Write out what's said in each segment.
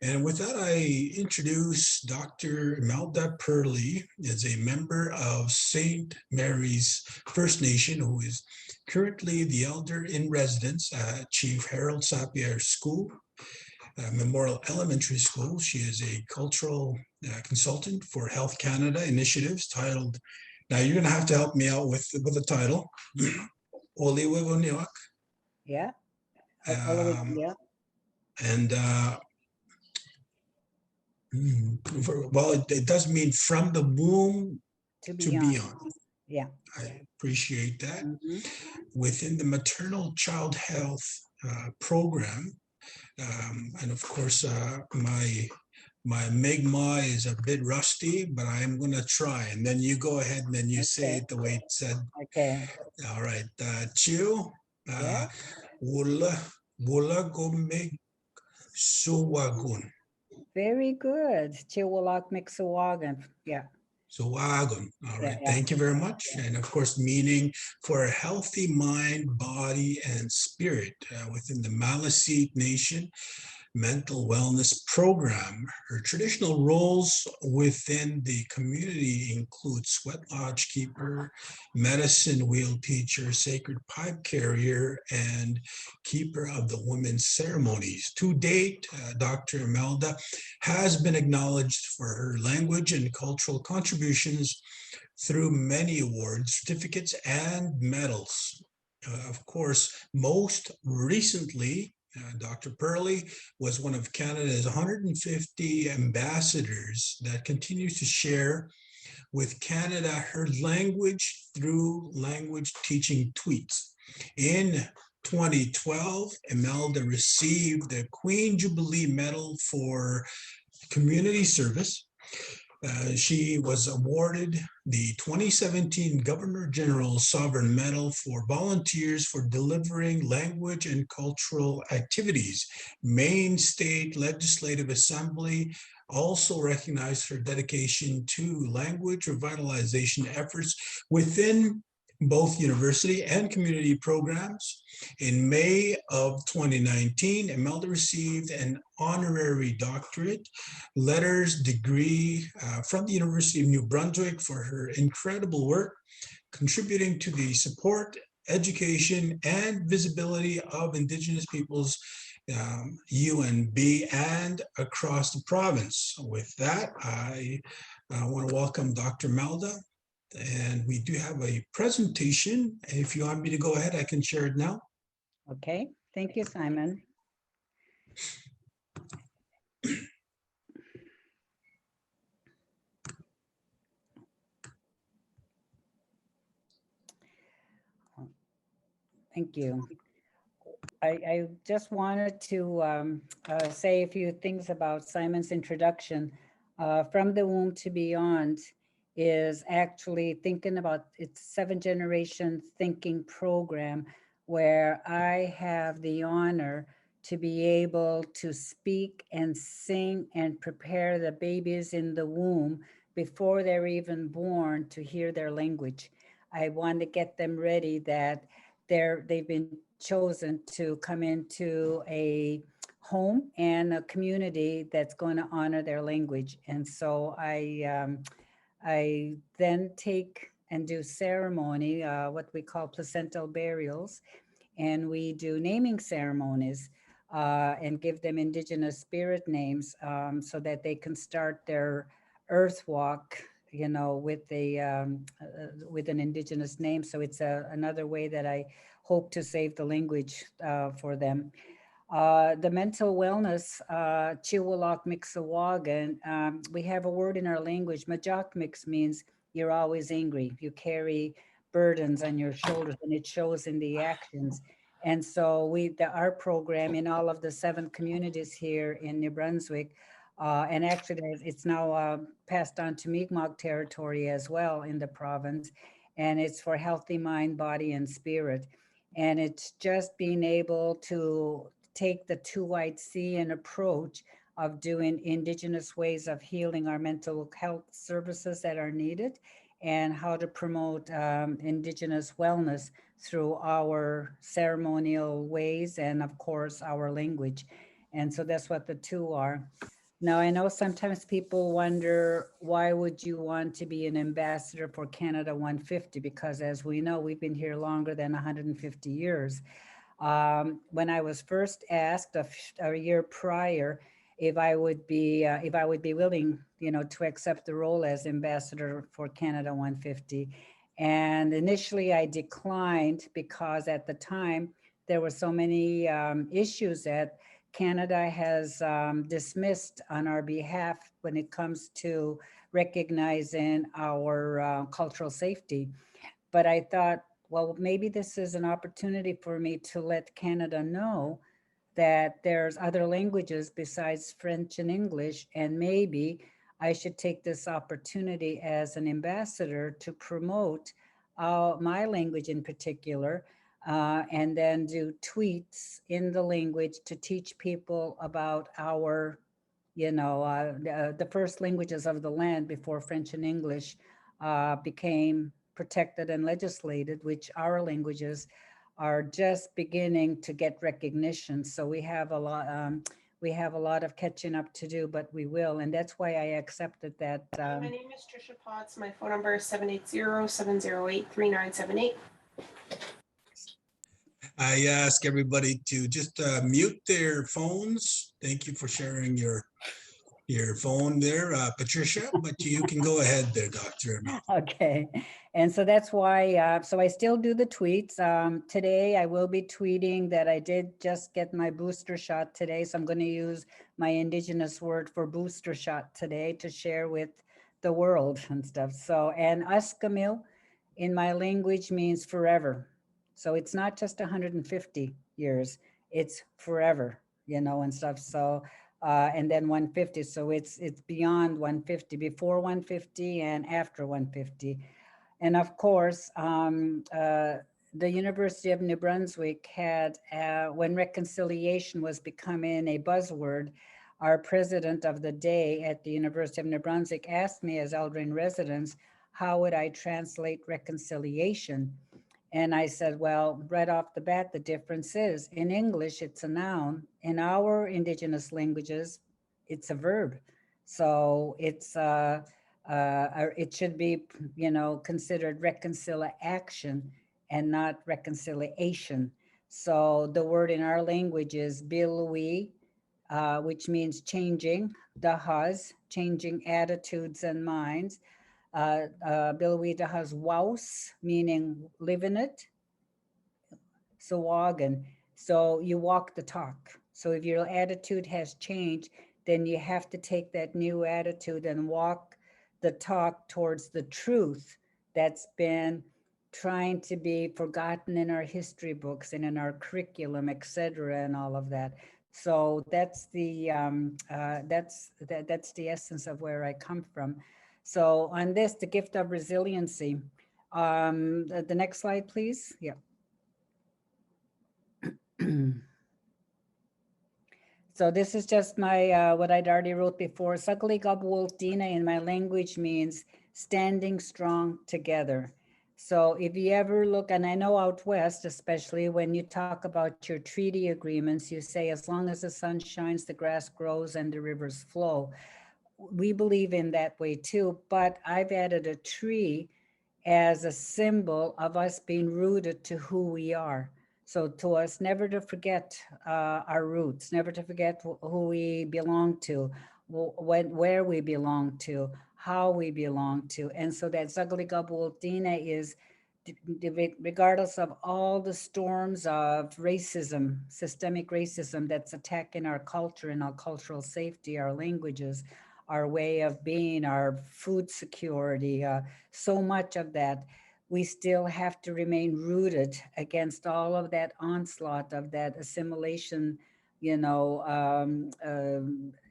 And with that, I introduce Dr. Imelda Perley as a member of St. Mary's First Nation, who is currently the elder in residence at Chief Harold Sappier School, Memorial Elementary School. She is a cultural consultant for Health Canada initiatives titled, now you're going to have to help me out with the title, Oliwewoniwak. Yeah. Yeah. And well, it does mean from the womb to beyond. Yeah. I appreciate that. Within the maternal child health program, and of course, my Mi'kmaq is a bit rusty, but I am going to try. And then you go ahead and then you say it the way it said. Okay. All right. Chiu, wula gomig suwagun. Very good. Chiwalak Mixawagan. Yeah. Suwagun. All right. Thank you very much. And of course, meaning for a healthy mind, body, and spirit within the Maliseet Nation mental wellness program. Her traditional roles within the community include sweat lodge keeper, medicine wheel teacher, sacred pipe carrier, and keeper of the women's ceremonies. To date, Dr. Imelda has been acknowledged for her language and cultural contributions through many awards, certificates, and medals. Of course, most recently, Dr. Perley was one of Canada's 150 ambassadors that continues to share with Canada her language through language teaching tweets. In 2012, Imelda received the Queen Jubilee Medal for community service. She was awarded the 2017 Governor General Sovereign Medal for volunteers for delivering language and cultural activities. Maine State Legislative Assembly also recognized her dedication to language revitalization efforts within both university and community programs. In May of 2019, Imelda received an honorary doctorate letters degree from the University of New Brunswick for her incredible work contributing to the support, education, and visibility of Indigenous peoples UNB and across the province. With that, I want to welcome Dr. Imelda. And we do have a presentation. If you want me to go ahead, I can share it now. Okay, thank you, Simon. Thank you. I just wanted to say a few things about Simon's introduction. From the Womb to Beyond is actually thinking about its 7-generation thinking program where I have the honor to be able to speak and sing and prepare the babies in the womb before they're even born to hear their language. I want to get them ready that they've been chosen to come into a home and a community that's going to honor their language. And so I then take and do ceremony, what we call placental burials, and we do naming ceremonies and give them Indigenous spirit names so that they can start their earth walk, you know, with with an Indigenous name. So it's another way that I hope to save the language for them. The mental wellness, Chiwalak Mixawagan, we have a word in our language, Majak Mix means you're always angry. You carry burdens on your shoulders and it shows in the actions. And so our program in all of the 7 communities here in New Brunswick, and actually it's now passed on to Mi'kmaq territory as well in the province. And it's for healthy mind, body, and spirit. And it's just being able to take the 2-white-C and approach of doing Indigenous ways of healing our mental health services that are needed and how to promote Indigenous wellness through our ceremonial ways and of course our language. And so that's what the two are. Now, I know sometimes people wonder, why would you want to be an ambassador for Canada 150? Because as we know, we've been here longer than 150 years. When I was first asked a year prior if I would be willing, to accept the role as ambassador for Canada 150, and initially I declined because at the time there were so many issues that Canada has dismissed on our behalf when it comes to recognizing our cultural safety. But I thought, well, maybe this is an opportunity for me to let Canada know that there's other languages besides French and English, and maybe I should take this opportunity as an ambassador to promote my language in particular, and then do tweets in the language to teach people about our, the first languages of the land before French and English became protected and legislated, which our languages are just beginning to get recognition. So we have a lot. We have a lot of catching up to do, but we will, and that's why I accepted that. My name is Trisha Potts. My phone number is 780-708-3978. I ask everybody to just mute their phones. Thank you for sharing your phone there, Patricia, but you can go ahead there, Dr. Okay. And so that's why, so I still do the tweets. Today I will be tweeting that I did just get my booster shot today. So I'm going to use my indigenous word for booster shot today to share with the world and stuff. So, and Askamil in my language means forever. So it's not just 150 years, it's forever, and stuff. So, and then 150. So it's beyond 150, before 150 and after 150. And of course, the University of New Brunswick had, when reconciliation was becoming a buzzword, our president of the day at the University of New Brunswick asked me as Eldrin residents, how would I translate reconciliation? And I said, well, right off the bat, the difference is in English, it's a noun. In our indigenous languages, it's a verb. So it's, it should be, considered reconciliation and not reconciliation. So the word in our language is bilui, which means changing, dahas, changing attitudes and minds. Bilui dahas waus, meaning live in it. So wagon, so you walk the talk. So if your attitude has changed, then you have to take that new attitude and walk the talk towards the truth that's been trying to be forgotten in our history books and in our curriculum, etc., and all of that. So that's the that's the essence of where I come from. So on this, the gift of resiliency. The next slide, please. Yeah. So this is just my, what I'd already wrote before. Sagligabwultina in my language means standing strong together. So if you ever look, and I know out west, especially when you talk about your treaty agreements, you say, as long as the sun shines, the grass grows and the rivers flow. We believe in that way too, but I've added a tree as a symbol of us being rooted to who we are. So to us, never to forget our roots, never to forget who we belong to, where we belong to, how we belong to. And so that Sagligabwultina is, regardless of all the storms of racism, systemic racism that's attacking our culture and our cultural safety, our languages, our way of being, our food security, so much of that, we still have to remain rooted against all of that onslaught of that assimilation,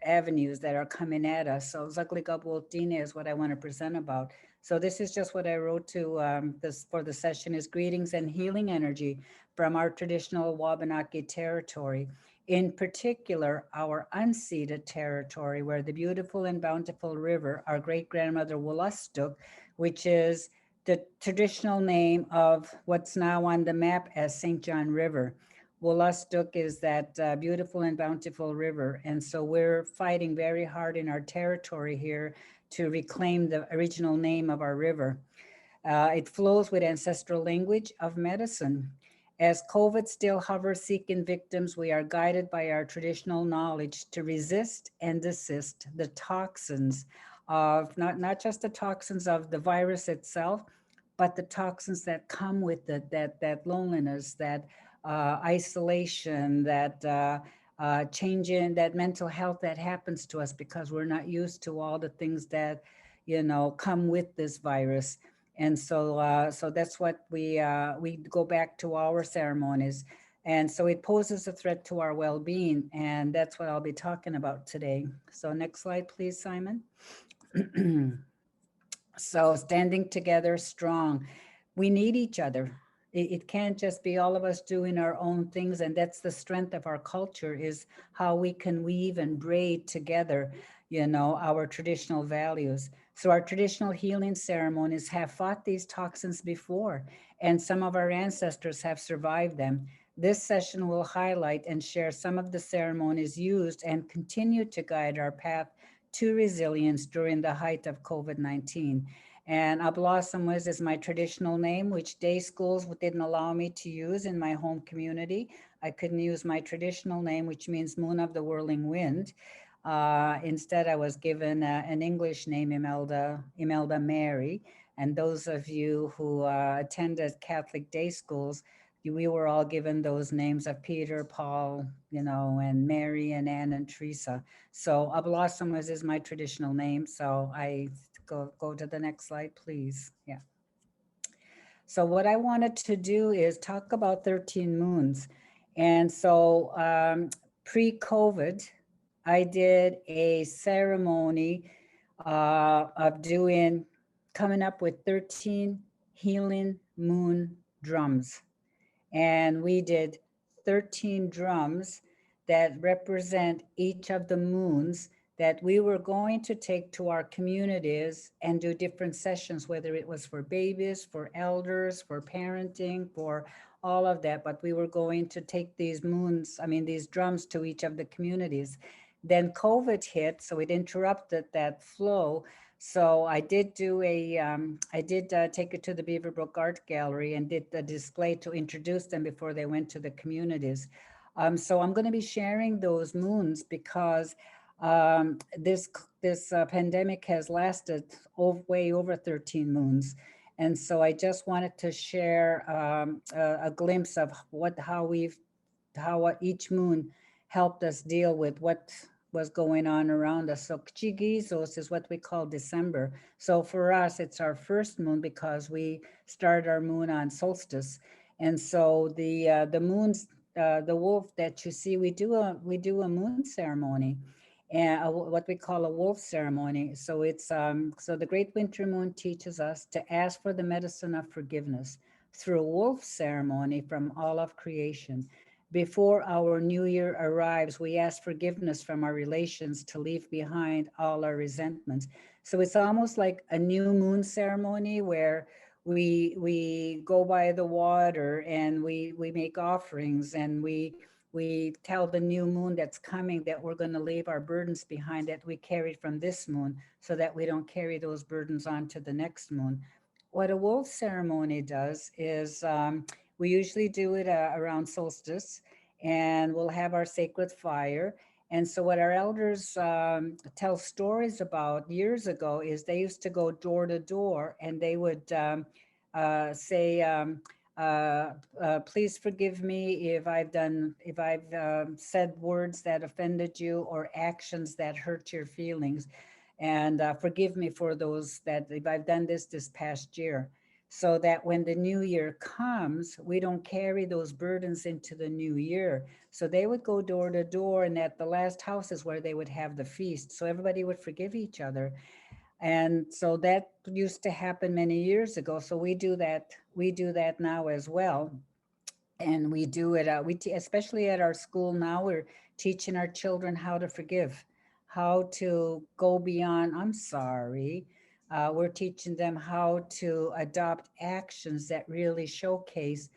avenues that are coming at us. So Sagligabwultina is what I want to present about. So this is just what I wrote to this for the session is greetings and healing energy from our traditional Wabanaki territory. In particular, our unceded territory, where the beautiful and bountiful river, our great-grandmother Woolastuk, which is the traditional name of what's now on the map as St. John River. Wolastuk is that beautiful and bountiful river. And so we're fighting very hard in our territory here to reclaim the original name of our river. It flows with ancestral language of medicine. As COVID still hovers seeking victims, we are guided by our traditional knowledge to resist and desist the toxins of not just the toxins of the virus itself, but the toxins that come with it, that loneliness, that isolation, that change in that mental health that happens to us because we're not used to all the things that, come with this virus. And so that's what we go back to our ceremonies. And so it poses a threat to our well-being. And that's what I'll be talking about today. So next slide, please, Simon. So standing together strong. We need each other. It can't just be all of us doing our own things. And that's the strength of our culture, is how we can weave and braid together, our traditional values. So our traditional healing ceremonies have fought these toxins before, and some of our ancestors have survived them. This session will highlight and share some of the ceremonies used and continue to guide our path to resilience during the height of COVID-19. And Ablasamwis is my traditional name, which day schools didn't allow me to use in my home community. I couldn't use my traditional name, which means Moon of the Whirling Wind. Instead, I was given an English name, Imelda Mary. And those of you who attended Catholic day schools, we were all given those names of Peter, Paul, and Mary and Anne and Teresa. So Ablasamwis is my traditional name. So I go to the next slide, please. Yeah. So what I wanted to do is talk about 13 moons. And so pre-COVID, I did a ceremony of coming up with 13 healing moon drums. And we did 13 drums that represent each of the moons that we were going to take to our communities and do different sessions, whether it was for babies, for elders, for parenting, for all of that. But we were going to take these drums to each of the communities. Then COVID hit, so it interrupted that flow. So I did take it to the Beaverbrook Art Gallery and did the display to introduce them before they went to the communities. So I'm going to be sharing those moons because this pandemic has lasted way over 13 moons. And so I just wanted to share a glimpse of how each moon helped us deal with what was going on around us. So Chigizos is what we call December. So for us, it's our first moon because we start our moon on solstice. And so the moons, the wolf that you see, we do a moon ceremony, and what we call a wolf ceremony. So so the great winter moon teaches us to ask for the medicine of forgiveness through a wolf ceremony from all of creation. Before our new year arrives, we ask forgiveness from our relations to leave behind all our resentments. So it's almost like a new moon ceremony where we go by the water and we make offerings, and we tell the new moon that's coming that we're going to leave our burdens behind that we carried from this moon, so that we don't carry those burdens on to the next moon. What a wolf ceremony does is we usually do it around solstice, and we'll have our sacred fire. And so what our elders tell stories about years ago is they used to go door to door, and they would say, please forgive me if I've said words that offended you or actions that hurt your feelings. And forgive me for those that if I've done this past year, so that when the new year comes, we don't carry those burdens into the new year. So they would go door to door, and at the last house is where they would have the feast. So everybody would forgive each other. And so that used to happen many years ago. So we do that now as well. And we do it, especially at our school now, we're teaching our children how to forgive, how to go beyond, I'm sorry. We're teaching them how to adopt actions that really showcase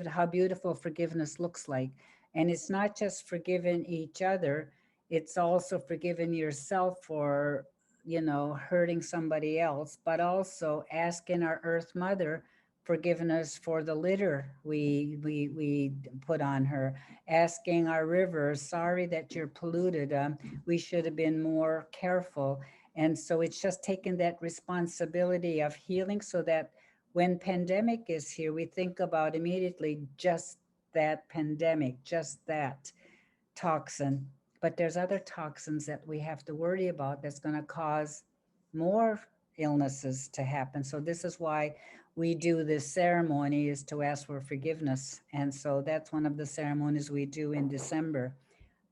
how beautiful forgiveness looks like. And it's not just forgiving each other, it's also forgiving yourself for, hurting somebody else, but also asking our Earth Mother forgiveness for the litter we put on her, asking our rivers, sorry that you're polluted. We should have been more careful. And so it's just taking that responsibility of healing so that when pandemic is here, we think about immediately just that pandemic, just that toxin. But there's other toxins that we have to worry about that's going to cause more illnesses to happen. So this is why we do this ceremony, is to ask for forgiveness. And so that's one of the ceremonies we do in December.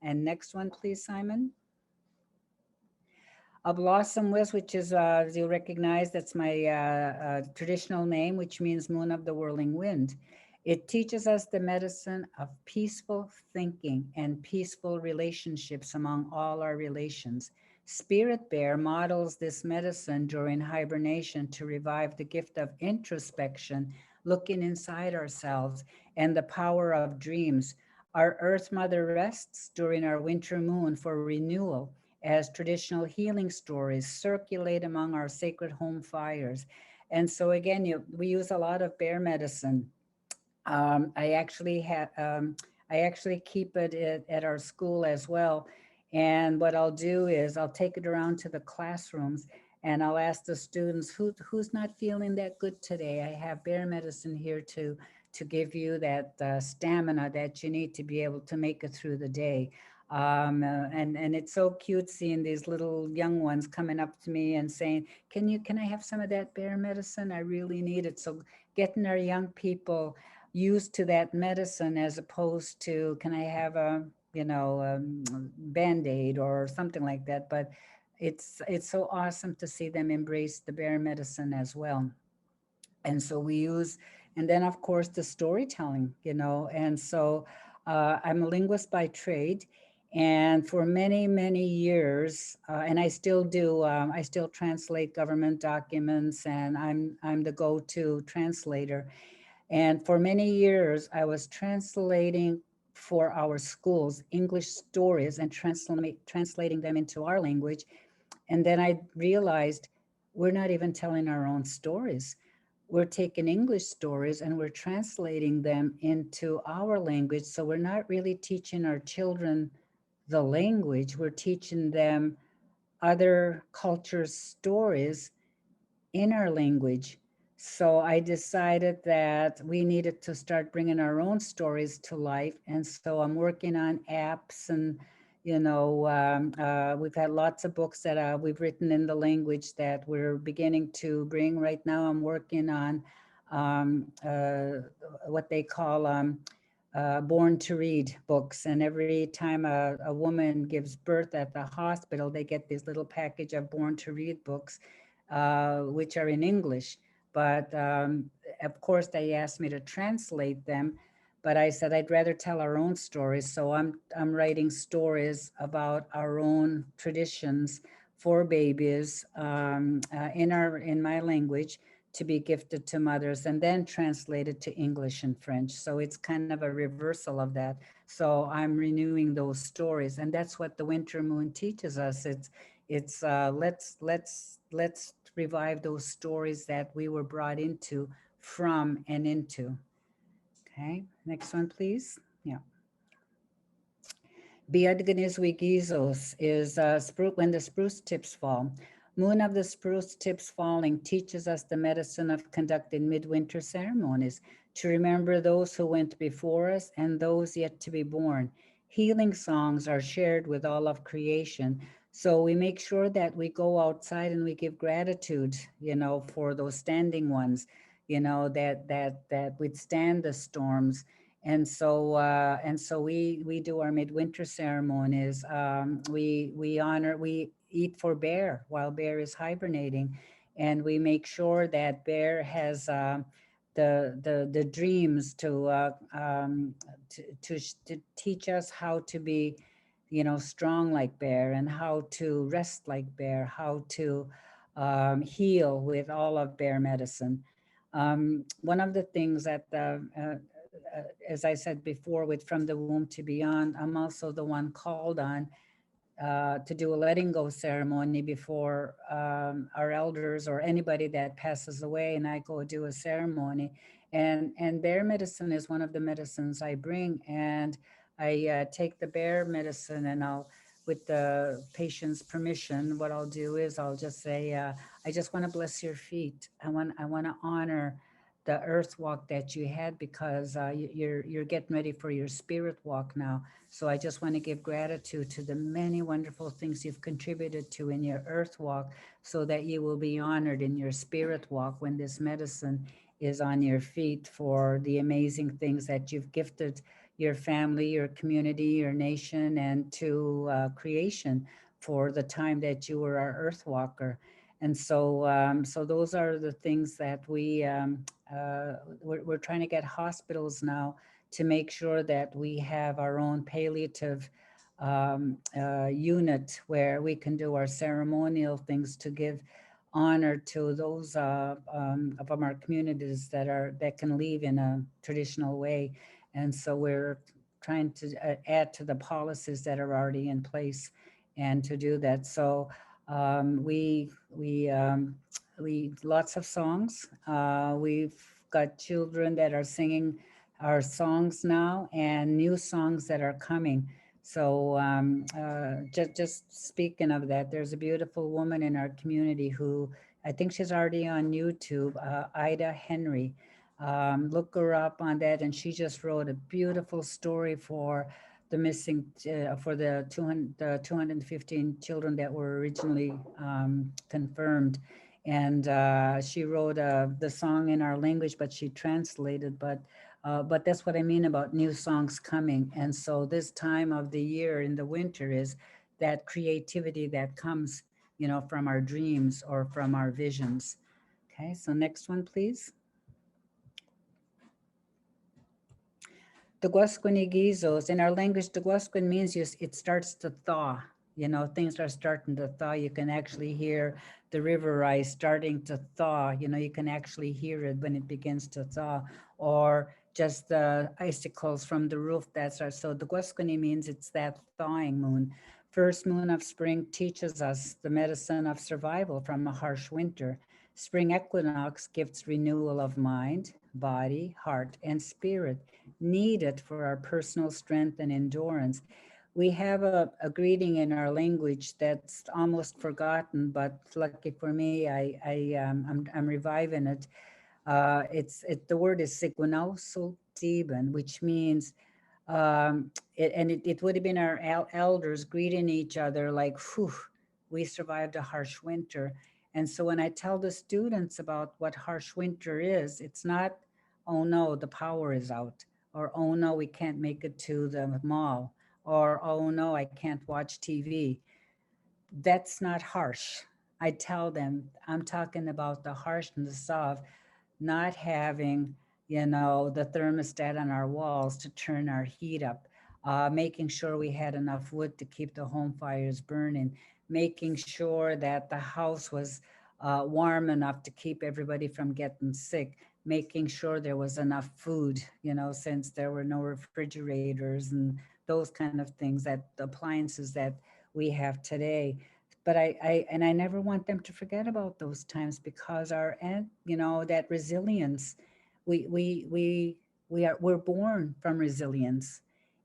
And next one, please, Simon. A blossom was, which is, as you recognize, that's my traditional name, which means moon of the whirling wind. It teaches us the medicine of peaceful thinking and peaceful relationships among all our relations. Spirit Bear models this medicine during hibernation to revive the gift of introspection, looking inside ourselves, and the power of dreams. Our Earth Mother rests during our winter moon for renewal as traditional healing stories circulate among our sacred home fires. And so again, we use a lot of bear medicine. I actually have, I actually keep it at our school as well. And what I'll do is I'll take it around to the classrooms and I'll ask the students who's not feeling that good today. I have bear medicine here to give you that stamina that you need to be able to make it through the day. And it's so cute seeing these little young ones coming up to me and saying, can I have some of that bear medicine? I really need it. So getting our young people used to that medicine as opposed to, can I have a, Band-Aid or something like that. But it's so awesome to see them embrace the bear medicine as well. And so we use, and then of course the storytelling, and so I'm a linguist by trade. And for many, many years, and I still do, I still translate government documents, and I'm the go-to translator. And for many years, I was translating for our schools English stories and translating them into our language. And then I realized we're not even telling our own stories. We're taking English stories and we're translating them into our language. So we're not really teaching our children the language, we're teaching them other cultures' stories in our language. So I decided that we needed to start bringing our own stories to life. And so I'm working on apps and, we've had lots of books that we've written in the language that we're beginning to bring. Right now I'm working on um, uh, what they call born to read books. And every time a woman gives birth at the hospital, they get this little package of born to read books, which are in English. But of course, they asked me to translate them. But I said I'd rather tell our own stories. So I'm writing stories about our own traditions for babies in my language to be gifted to mothers and then translated to English and French. So it's kind of a reversal of that. So I'm renewing those stories, and that's what the winter moon teaches us. It's let's revive those stories that we were brought into, from, and into. Okay, next one, please. Yeah. Biadganiswigizos is when the spruce tips fall. Moon of the spruce tips falling teaches us the medicine of conducting midwinter ceremonies to remember those who went before us and those yet to be born. Healing songs are shared with all of creation. So we make sure that we go outside and we give gratitude, for those standing ones, that withstand the storms. And so we do our midwinter ceremonies. We eat for bear while bear is hibernating, and we make sure that bear has the dreams to teach us how to be, strong like bear, and how to rest like bear, how to heal with all of bear medicine. One of the things that, as I said before, with From the Womb to Beyond, I'm also the one called on to do a letting go ceremony before our elders or anybody that passes away, and I go do a ceremony. And bear medicine is one of the medicines I bring, and I take the bear medicine, and I'll, with the patient's permission, what I'll do is I'll just say, I just want to bless your feet. I want to honor the earth walk that you had, because you're getting ready for your spirit walk now. So I just want to give gratitude to the many wonderful things you've contributed to in your earth walk, so that you will be honored in your spirit walk when this medicine is on your feet, for the amazing things that you've gifted your family, your community, your nation, and to creation for the time that you were our earth walker. And so, so those are the things that we're trying to get hospitals now to make sure that we have our own palliative unit where we can do our ceremonial things to give honor to those of our communities that can leave in a traditional way. And so we're trying to add to the policies that are already in place and to do that. So we lots of songs. We've got children that are singing our songs now, and new songs that are coming. So just speaking of that, there's a beautiful woman in our community who, I think she's already on YouTube, Ida Henry. Look her up on that, and she just wrote a beautiful story for the missing, for the 215 children that were originally confirmed. And she wrote the song in our language, but she translated, but that's what I mean about new songs coming. And so this time of the year in the winter is that creativity that comes, you know, from our dreams or from our visions. Okay, so next one, please. Teguasquenigizos, in our language, Teguasquen means it starts to thaw. You know, things are starting to thaw. You can actually hear the river ice starting to thaw. You know, you can actually hear it when it begins to thaw, or just the icicles from the roof that starts. So Teguasqueni means it's that thawing moon. First moon of spring teaches us the medicine of survival from a harsh winter. Spring equinox gives renewal of mind, body, heart, and spirit, needed for our personal strength and endurance. We have a greeting in our language that's almost forgotten, but lucky for me, I'm reviving it. The word is Sigwinausul Tiban, which means it would have been our elders greeting each other like, whew, we survived a harsh winter. And so when I tell the students about what harsh winter is, it's not, oh no, the power is out, or oh no, we can't make it to the mall, or oh no, I can't watch TV. That's not harsh. I tell them, I'm talking about the harshness of not having, you know, the thermostat on our walls to turn our heat up, making sure we had enough wood to keep the home fires burning, making sure that the house was warm enough to keep everybody from getting sick, making sure there was enough food, you know, since there were no refrigerators and those kind of things, that the appliances that we have today. But I never want them to forget about those times, because and you know, that resilience, we we we we're born from resilience,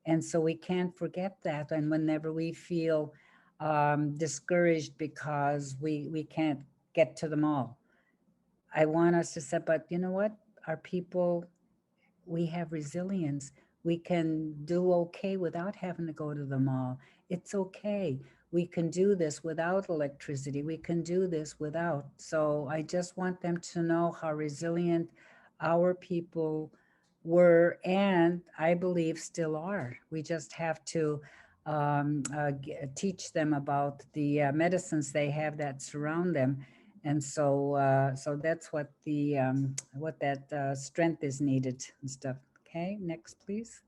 and so we can't forget that. And whenever we feel discouraged because we can't get to the mall, I want us to say, but you know what, our people, we have resilience. We can do okay without having to go to the mall. It's okay. We can do this without electricity. We can do this without. So I just want them to know how resilient our people were, and I believe still are. We just have to teach them about the medicines they have that surround them. And so, so that's what what that strength is needed and stuff. Okay, next, please.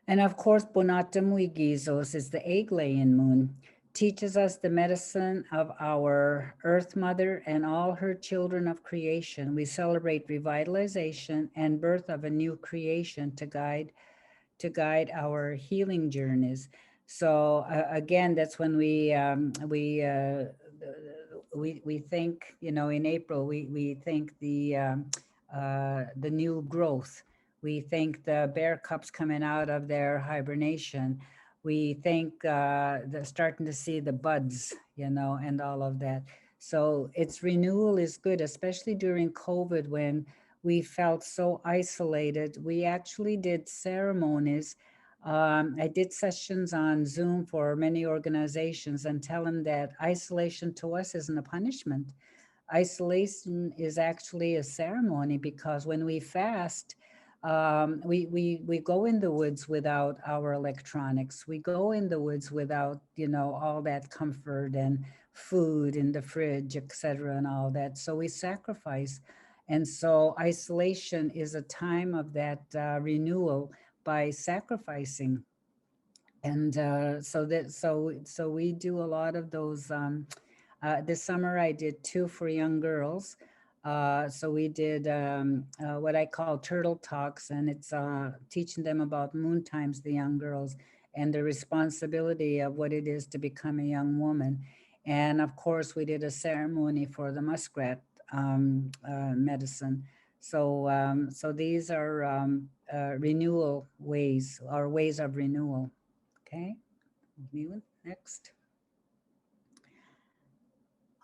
And of course, Bonatamui Gizos is the egg-laying moon. teaches us the medicine of our Earth Mother and all her children of creation. We celebrate revitalization and birth of a new creation to guide our healing journeys. So again, that's when we think, in April we think the new growth. We think the bear cubs coming out of their hibernation. We think the starting to see the buds, and all of that. So its renewal is good, especially during COVID when we felt so isolated. We actually did ceremonies. I did sessions on Zoom for many organizations and tell them that isolation to us isn't a punishment. Isolation is actually a ceremony, because when we fast, we go in the woods without our electronics. We go in the woods without, all that comfort and food in the fridge, etc., and all that. So we sacrifice. And so isolation is a time of that renewal by sacrificing. And so we do a lot of those. This summer I did two for young girls. So we did what I call turtle talks, and it's teaching them about moon times, the young girls, and the responsibility of what it is to become a young woman. And of course, we did a ceremony for the muskrat medicine. So these are renewal ways, or ways of renewal. Okay, next.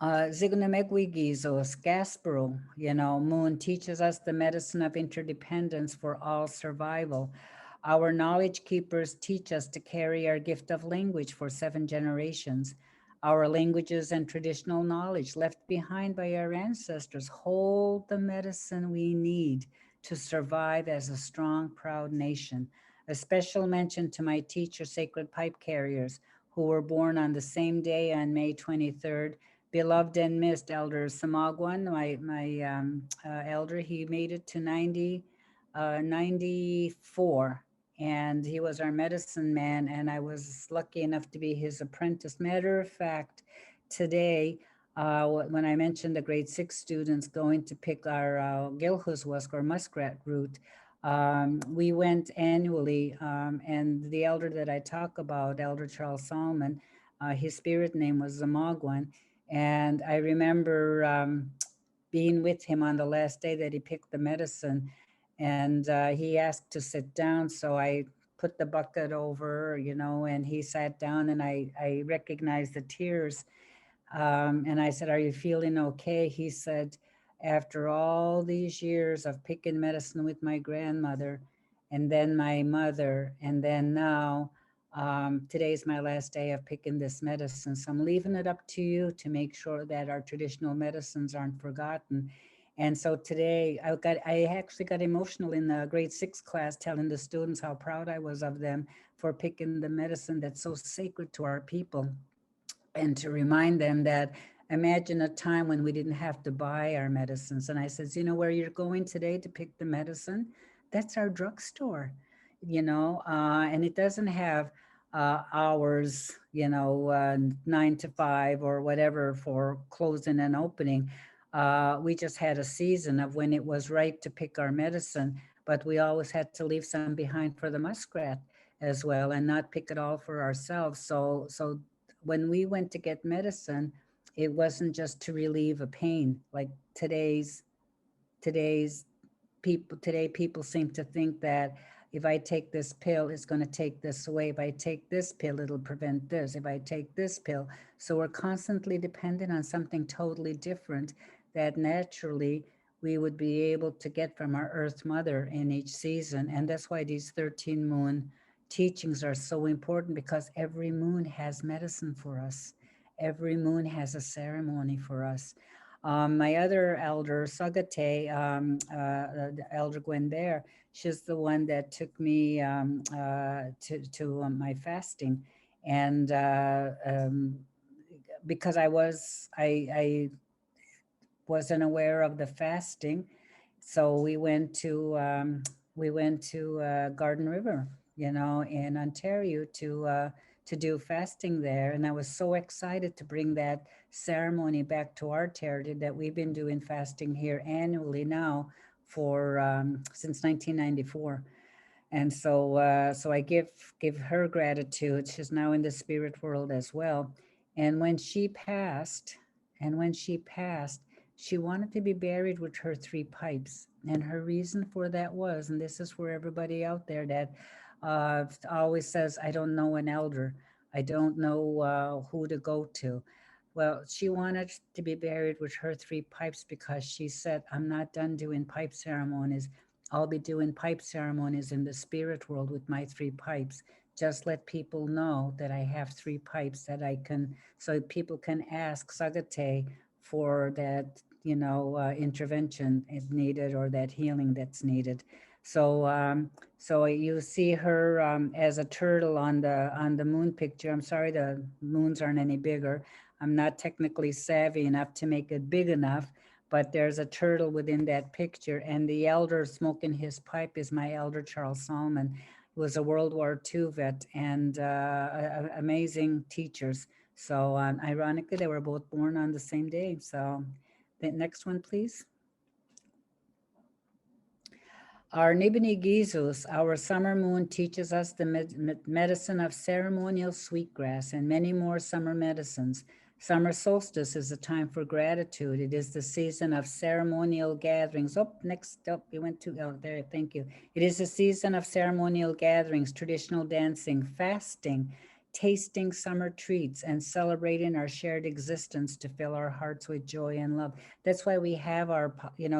Zignemegwigizos, Gasparo, Moon teaches us the medicine of interdependence for all survival. Our knowledge keepers teach us to carry our gift of language for 7 generations. Our languages and traditional knowledge left behind by our ancestors hold the medicine we need to survive as a strong, proud nation. A special mention to my teacher, sacred pipe carriers, who were born on the same day on May 23rd. Beloved and missed Elder Samagwan, my elder. He made it to 94, and he was our medicine man, and I was lucky enough to be his apprentice. Matter of fact, today, when I mentioned the grade 6 students going to pick our gilhuswask or muskrat root, we went annually, and the elder that I talk about, Elder Charles Solomon, his spirit name was Zamagwan. And I remember being with him on the last day that he picked the medicine, and he asked to sit down. So I put the bucket over, and he sat down, and I recognized the tears. And I said, "Are you feeling okay?" He said, "After all these years of picking medicine with my grandmother, and then my mother, and then now, today's my last day of picking this medicine. So I'm leaving it up to you to make sure that our traditional medicines aren't forgotten." And so today I actually got emotional in the grade 6 class, telling the students how proud I was of them for picking the medicine that's so sacred to our people, and to remind them that imagine a time when we didn't have to buy our medicines. And I says, where you're going today to pick the medicine, that's our drugstore, and it doesn't have hours, 9 to 5 or whatever for closing and opening. We just had a season of when it was right to pick our medicine, but we always had to leave some behind for the muskrat as well, and not pick it all for ourselves. So when we went to get medicine, it wasn't just to relieve a pain. Like today's people seem to think that if I take this pill, it's going to take this away. If I take this pill, it'll prevent this. If I take this pill. So we're constantly dependent on something totally different that naturally we would be able to get from our Earth Mother in each season. And that's why these 13 moon teachings are so important, because every moon has medicine for us. Every moon has a ceremony for us. My other elder, Sagate, Elder Gwen Bear, she's the one that took me to my fasting. And because I wasn't aware of the fasting, so we went to Garden River, in Ontario, to to do fasting there. And I was so excited to bring that ceremony back to our territory that we've been doing fasting here annually now for since 1994. And so so I give her gratitude. She's now in the spirit world as well. And when she passed, and when she passed, she wanted to be buried with her three pipes. And her reason for that was, and this is for everybody out there that always says, I don't know an elder, I don't know who to go to. Well, she wanted to be buried with her three pipes because she said, I'm not done doing pipe ceremonies. I'll be doing pipe ceremonies in the spirit world with my three pipes. Just let people know that I have three pipes that I can, so people can ask Sagate for that, intervention if needed, or that healing that's needed. So, so you see her as a turtle on the moon picture. I'm sorry, the moons aren't any bigger. I'm not technically savvy enough to make it big enough, but there's a turtle within that picture. And the elder smoking his pipe is my elder Charles Salmon. He was a World War II vet and amazing teachers. So ironically, they were both born on the same day. So the next one, please. Our Nibini Gizus, our summer moon, teaches us the medicine of ceremonial sweetgrass and many more summer medicines. Summer solstice is a time for gratitude. It is the season of ceremonial gatherings. Oh, next up, we went to, oh, there, thank you. It is a season of ceremonial gatherings, traditional dancing, fasting, tasting summer treats, and celebrating our shared existence to fill our hearts with joy and love. That's why we have our,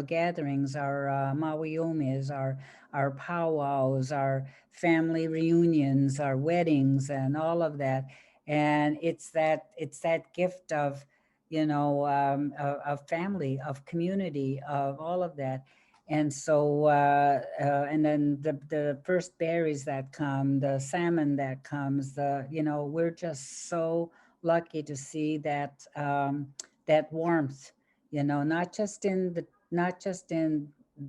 gatherings, our mawiomis, our powwows, our family reunions, our weddings, and all of that. And it's that gift of, of family, of community, of all of that. And so, and then the first berries that come, the salmon that comes, we're just so lucky to see that that warmth, not just in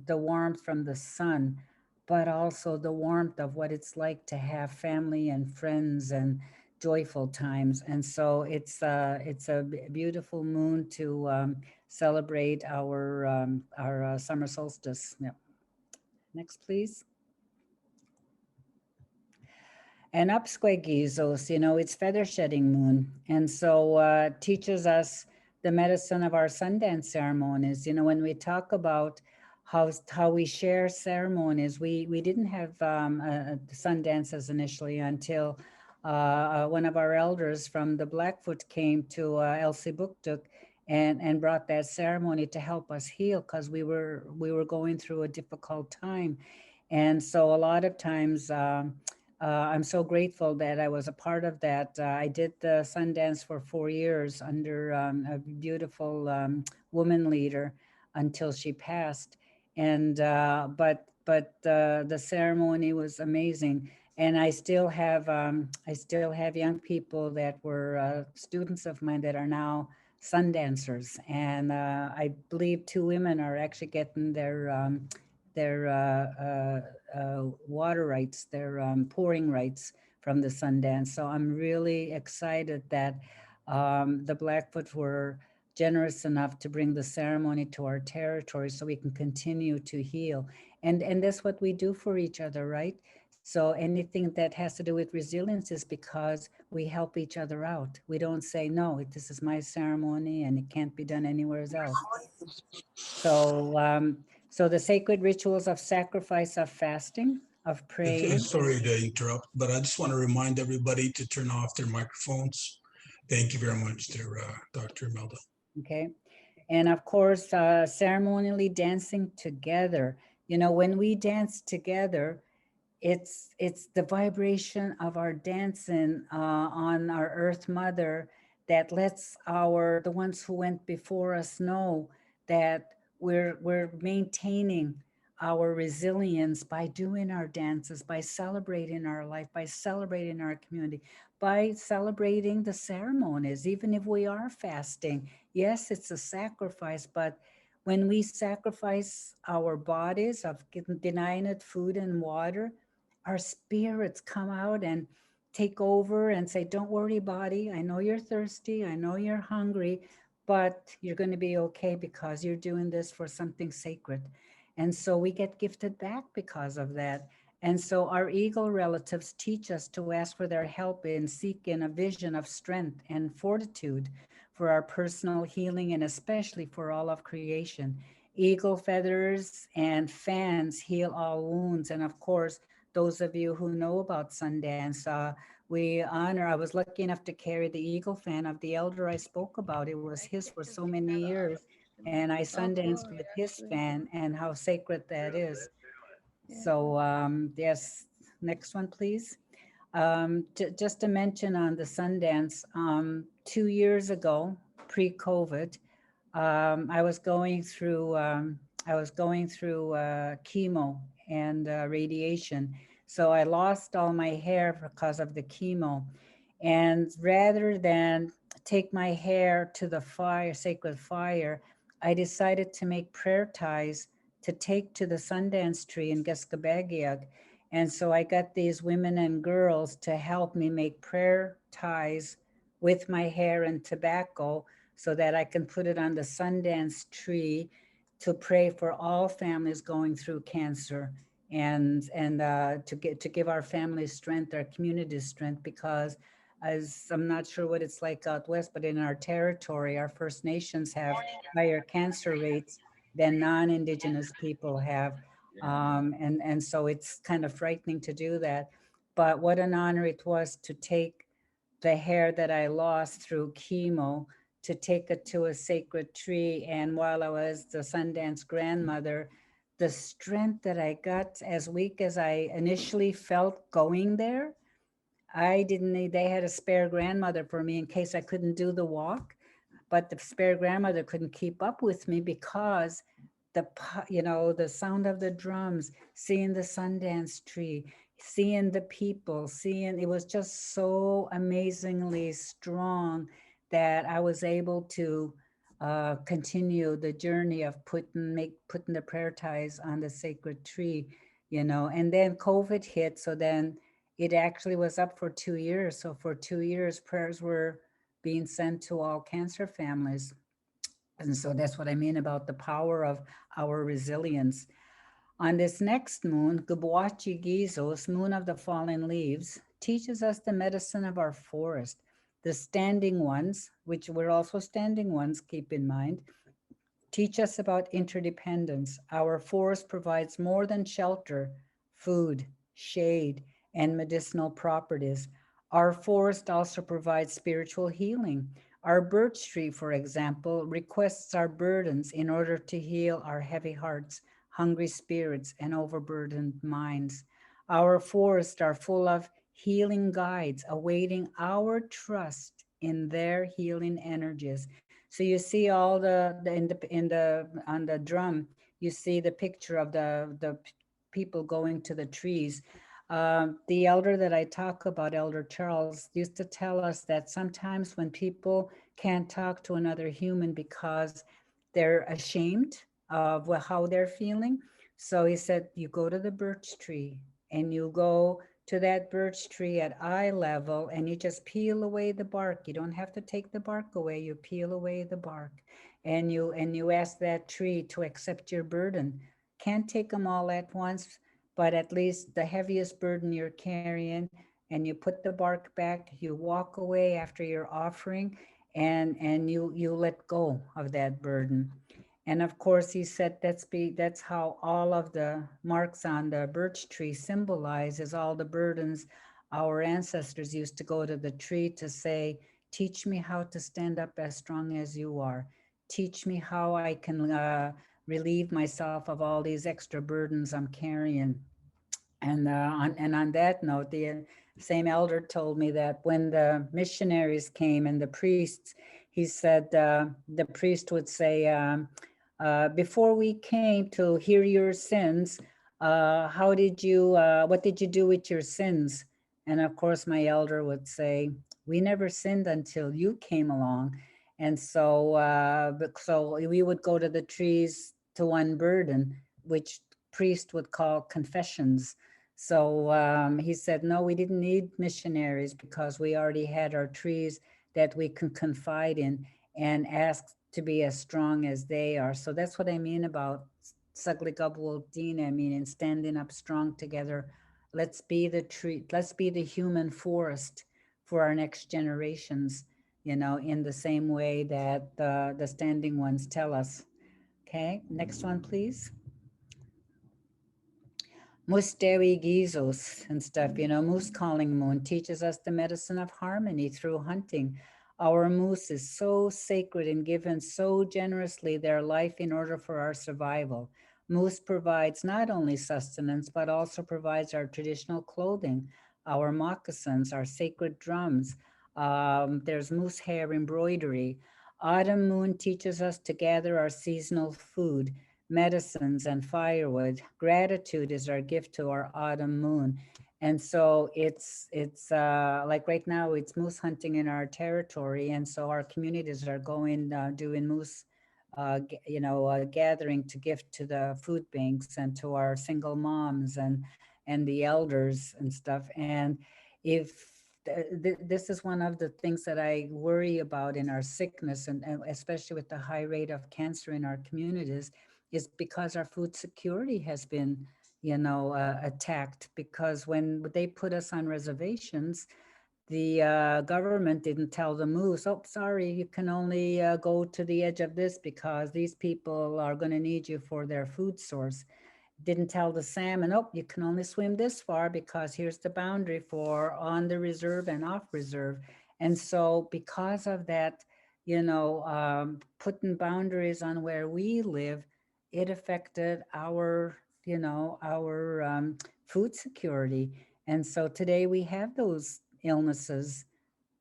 the warmth from the sun, but also the warmth of what it's like to have family and friends and joyful times. And so it's a beautiful moon to celebrate our summer solstice. Yep. Next, please. And Upsquegizos, it's feather shedding moon. And so teaches us the medicine of our Sundance ceremonies. When we talk about how we share ceremonies, we didn't have Sundances initially until one of our elders from the Blackfoot came to Elsie Buktuk and brought that ceremony to help us heal, because we were going through a difficult time. And so a lot of times, I'm so grateful that I was a part of that. I did the Sundance for 4 years under a beautiful woman leader until she passed. And but the ceremony was amazing. And I still have young people that were students of mine that are now sun dancers. And I believe 2 women are actually getting their water rights, their pouring rights from the Sundance. So I'm really excited that the Blackfoot were generous enough to bring the ceremony to our territory so we can continue to heal. And that's what we do for each other, right? So anything that has to do with resilience is because we help each other out. We don't say, no, this is my ceremony and it can't be done anywhere else. So, so the sacred rituals of sacrifice, of fasting, of praying. Sorry to interrupt, but I just want to remind everybody to turn off their microphones. Thank you very much there, Dr. Imelda. Okay. And of course, ceremonially dancing together. When we dance together, it's the vibration of our dancing on our Earth Mother that lets the ones who went before us know that we're maintaining our resilience by doing our dances, by celebrating our life, by celebrating our community, by celebrating the ceremonies, even if we are fasting. Yes, it's a sacrifice, but when we sacrifice our bodies of denying it food and water, our spirits come out and take over and say, don't worry, body. I know you're thirsty. I know you're hungry, but you're going to be okay because you're doing this for something sacred. And so we get gifted back because of that. And so our eagle relatives teach us to ask for their help in seeking a vision of strength and fortitude for our personal healing and especially for all of creation. Eagle feathers and fans heal all wounds. And of course, those of you who know about Sundance, we honor, I was lucky enough to carry the eagle fan of the elder I spoke about. It was his for so many years. And I Sundanced with his fan and how sacred that is. So yes, next one, please. Just to mention on the Sundance, 2 years ago, pre-COVID, I was going through chemo and radiation. So I lost all my hair because of the chemo. And rather than take my hair to the fire, sacred fire, I decided to make prayer ties to take to the Sundance tree in Gesgapegewagi. And so I got these women and girls to help me make prayer ties with my hair and tobacco so that I can put it on the Sundance tree to pray for all families going through cancer and to give our families strength, our communities strength, because as I'm not sure what it's like out west, but in our territory, our First Nations have higher cancer rates than non-Indigenous people have. And so it's kind of frightening to do that. But what an honor it was to take the hair that I lost through chemo to take it to a sacred tree. And while I was the Sundance grandmother, the strength that I got, as weak as I initially felt going there, I didn't need, they had a spare grandmother for me in case I couldn't do the walk, but the spare grandmother couldn't keep up with me because the sound of the drums, seeing the Sundance tree, seeing the people, seeing, it was just so amazingly strong that I was able to continue the journey of putting the prayer ties on the sacred tree, and then COVID hit. So then it actually was up for 2 years. So for 2 years, prayers were being sent to all cancer families. And so that's what I mean about the power of our resilience. On this next moon, Gubwachi Gizos, moon of the fallen leaves, teaches us the medicine of our forest. The standing ones, which we're also standing ones, keep in mind, teach us about interdependence. Our forest provides more than shelter, food, shade, and medicinal properties. Our forest also provides spiritual healing. Our birch tree, for example, requests our burdens in order to heal our heavy hearts, hungry spirits, and overburdened minds. Our forests are full of healing guides awaiting our trust in their healing energies. So you see all the on the drum, you see the picture of the people going to the trees. The elder that I talk about, Elder Charles, used to tell us that sometimes when people can't talk to another human because they're ashamed of how they're feeling. So he said, you go to the birch tree and you go to that birch tree at eye level and you just peel away the bark. You don't have to take the bark away. You peel away the bark and you ask that tree to accept your burden. Can't take them all at once, but at least the heaviest burden you're carrying, and you put the bark back, you walk away after your offering, and you let go of that burden. And of course, he said that's how all of the marks on the birch tree symbolizes all the burdens our ancestors used to go to the tree to say, teach me how to stand up as strong as you are. Teach me how I can relieve myself of all these extra burdens I'm carrying. And on that note, the same elder told me that when the missionaries came and the priests, he said the priest would say, before we came to hear your sins, what did you do with your sins? And of course, my elder would say, we never sinned until you came along. And so we would go to the trees to unburden, which priest would call confessions. So he said, no, we didn't need missionaries because we already had our trees that we can confide in and ask to be as strong as they are. So that's what I mean about Sagligabwaldin. I mean, in standing up strong together. Let's be the tree, let's be the human forest for our next generations, you know, in the same way that the standing ones tell us. Okay, next one, please. Mustewi Gizos and stuff, you know, moose calling moon teaches us the medicine of harmony through hunting. Our moose is so sacred and given so generously their life in order for our survival. Moose provides not only sustenance, but also provides our traditional clothing, our moccasins, our sacred drums. There's moose hair embroidery. Autumn moon teaches us to gather our seasonal food, medicines and firewood. Gratitude is our gift to our autumn moon. And so it's like right now it's moose hunting in our territory. And so our communities are going, doing moose, gathering to gift to the food banks and to our single moms and the elders and stuff. And if this is one of the things that I worry about in our sickness, and especially with the high rate of cancer in our communities, is because our food security has been, attacked. Because when they put us on reservations, the government didn't tell the moose, oh, sorry, you can only go to the edge of this because these people are going to need you for their food source. Didn't tell the salmon, oh, you can only swim this far because here's the boundary for on the reserve and off reserve. And so because of that, putting boundaries on where we live, it affected our, food security. And so today we have those illnesses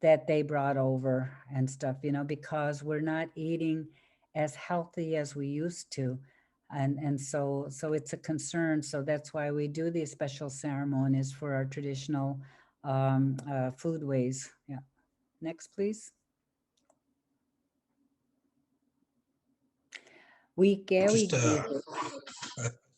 that they brought over and stuff, because we're not eating as healthy as we used to. And so it's a concern. So that's why we do these special ceremonies for our traditional foodways. Yeah. Next, please. Just a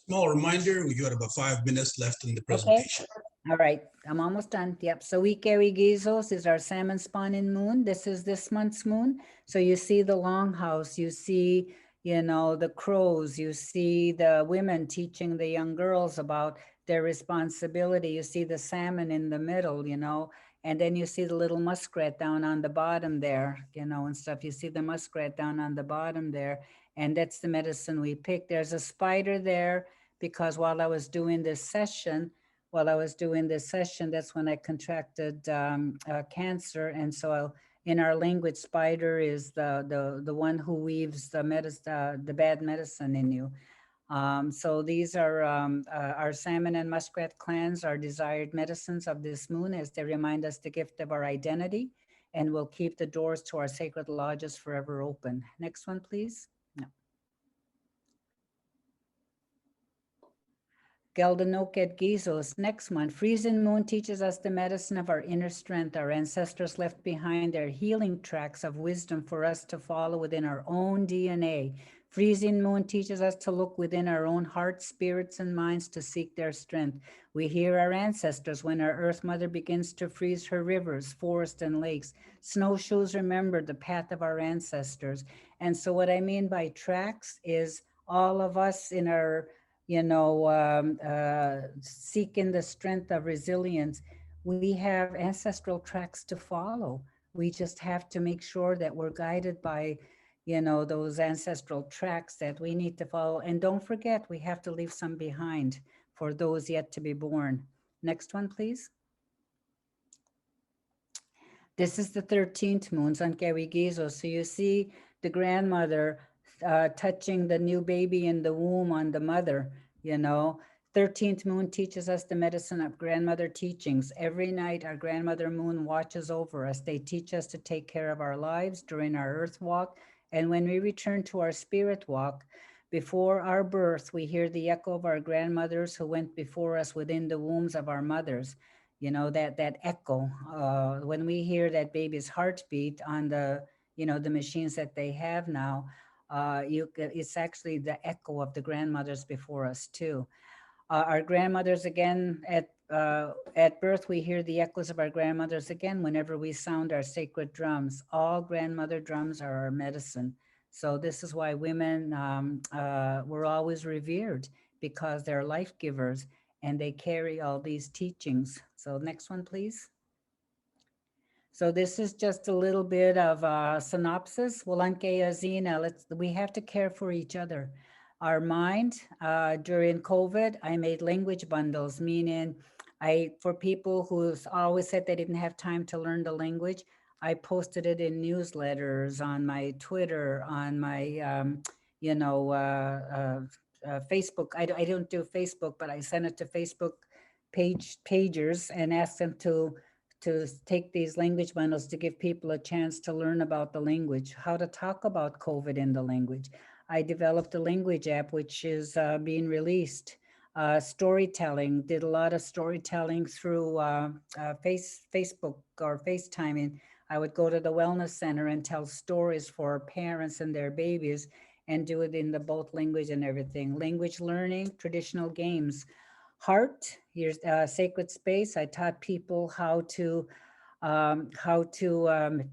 small reminder, we got about 5 minutes left in the Okay. presentation. All right, I'm almost done. Yep. So Wikeri Gizos is our salmon spawning moon. This is this month's moon. So you see the longhouse, you see, the crows, you see the women teaching the young girls about their responsibility. You see the salmon in the middle, and then you see the little muskrat down on the bottom there, and stuff. You see the muskrat down on the bottom there, and that's the medicine we pick. There's a spider there because while I was doing this session, that's when I contracted cancer. And so in our language, spider is the one who weaves the bad medicine in you. So these are our salmon and muskrat clans, our desired medicines of this moon, as they remind us the gift of our identity, and will keep the doors to our sacred lodges forever open. Next one, please. No. Geldanoket Gizos next month. Freezing moon teaches us the medicine of our inner strength. Our ancestors left behind their healing tracks of wisdom for us to follow within our own DNA. Freezing moon teaches us to look within our own hearts, spirits, and minds to seek their strength. We hear our ancestors when our Earth Mother begins to freeze her rivers, forests, and lakes. Snowshoes remember the path of our ancestors. And so what I mean by tracks is all of us in our seeking the strength of resilience, we have ancestral tracks to follow. We just have to make sure that we're guided by, those ancestral tracks that we need to follow. And don't forget, we have to leave some behind for those yet to be born. Next one, please. This is the 13th moon, Sankewigizo. So you see the grandmother touching the new baby in the womb on the mother, 13th moon teaches us the medicine of grandmother teachings. Every night our grandmother moon watches over us. They teach us to take care of our lives during our earth walk. And when we return to our spirit walk, before our birth, we hear the echo of our grandmothers who went before us within the wombs of our mothers. That echo, when we hear that baby's heartbeat on the machines that they have now, it's actually the echo of the grandmothers before us too. Our grandmothers again at birth, we hear the echoes of our grandmothers again whenever we sound our sacred drums. All grandmother drums are our medicine. So this is why women were always revered, because they're life givers and they carry all these teachings. So next one, please. So this is just a little bit of a synopsis. We have to care for each other. Our mind, during COVID, I made language bundles, meaning for people who always said they didn't have time to learn the language, I posted it in newsletters, on my Twitter, on my, Facebook. I don't do Facebook, but I sent it to Facebook pagers and asked them to take these language bundles to give people a chance to learn about the language, how to talk about COVID in the language. I developed a language app, which is being released. Storytelling, did a lot of storytelling through Facebook or FaceTiming. I would go to the wellness center and tell stories for parents and their babies and do it in the both language and everything. Language learning, traditional games. Heart, here's sacred space. I taught people how to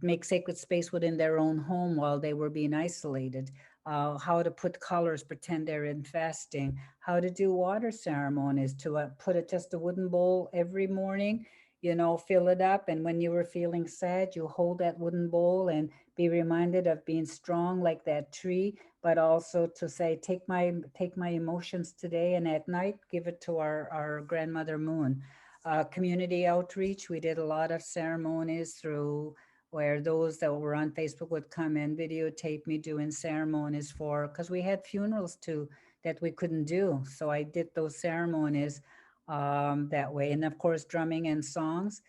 make sacred space within their own home while they were being isolated. How to put colors, pretend they're in fasting. How to do water ceremonies, to put just a wooden bowl every morning, fill it up. And when you were feeling sad, you hold that wooden bowl and be reminded of being strong like that tree, but also to say, take my emotions today, and at night, give it to our grandmother moon. Community outreach, we did a lot of ceremonies through where those that were on Facebook would come and videotape me doing ceremonies because we had funerals too that we couldn't do. So I did those ceremonies that way. And of course, drumming and songs.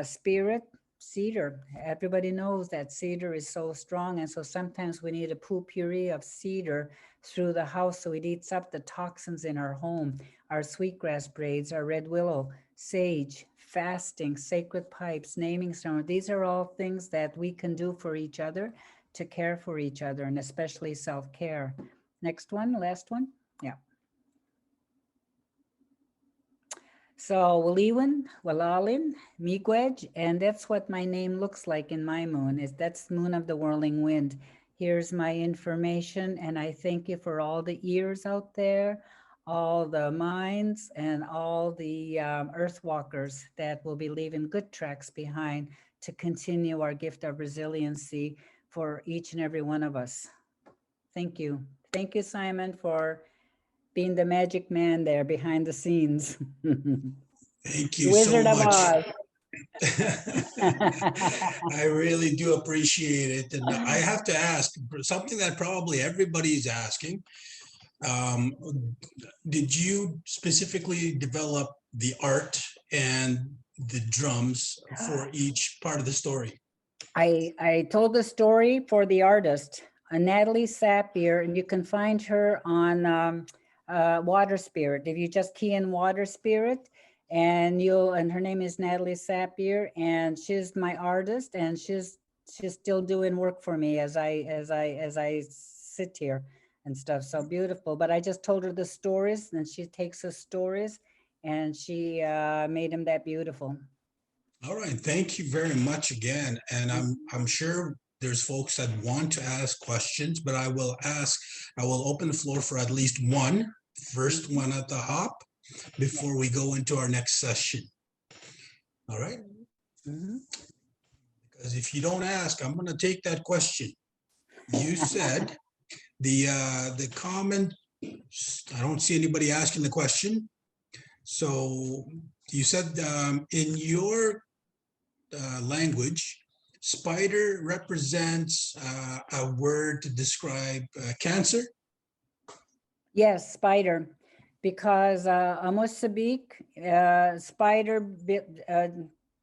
Spirit, cedar. Everybody knows that cedar is so strong. And so sometimes we need a potpourri of cedar through the house so it eats up the toxins in our home. Our sweetgrass braids, our red willow, sage, fasting, sacred pipes, naming ceremony. These are all things that we can do for each other to care for each other, and especially self-care. Next one, last one. Yeah. So Waliwan, Walalin, Miigwech, and that's what my name looks like in my moon. That's moon of the whirling wind. Here's my information, and I thank you for all the ears out there, all the minds, and all the earth walkers that will be leaving good tracks behind to continue our gift of resiliency for each and every one of us. Thank you. Thank you, Simon, for being the magic man there behind the scenes. Thank you Wizard so of much. Oz. I really do appreciate it. And I have to ask something that probably everybody's asking. Did you specifically develop the art and the drums for each part of the story? I told the story for the artist, Natalie Sappier, and you can find her on Water Spirit. If you just key in Water Spirit, and her name is Natalie Sappier, and she's my artist, and she's still doing work for me as I sit here and stuff. So beautiful. But I just told her the stories, and she takes the stories, and she made them that beautiful. All right, thank you very much again. And I'm sure there's folks that want to ask questions, but I will open the floor for at least one, first one at the hop, before we go into our next session. All right? Because if you don't ask, I'm gonna take that question. You said the common, I don't see anybody asking the question. So you said in your language, spider represents a word to describe cancer? Yes, spider, because Amusabik, spider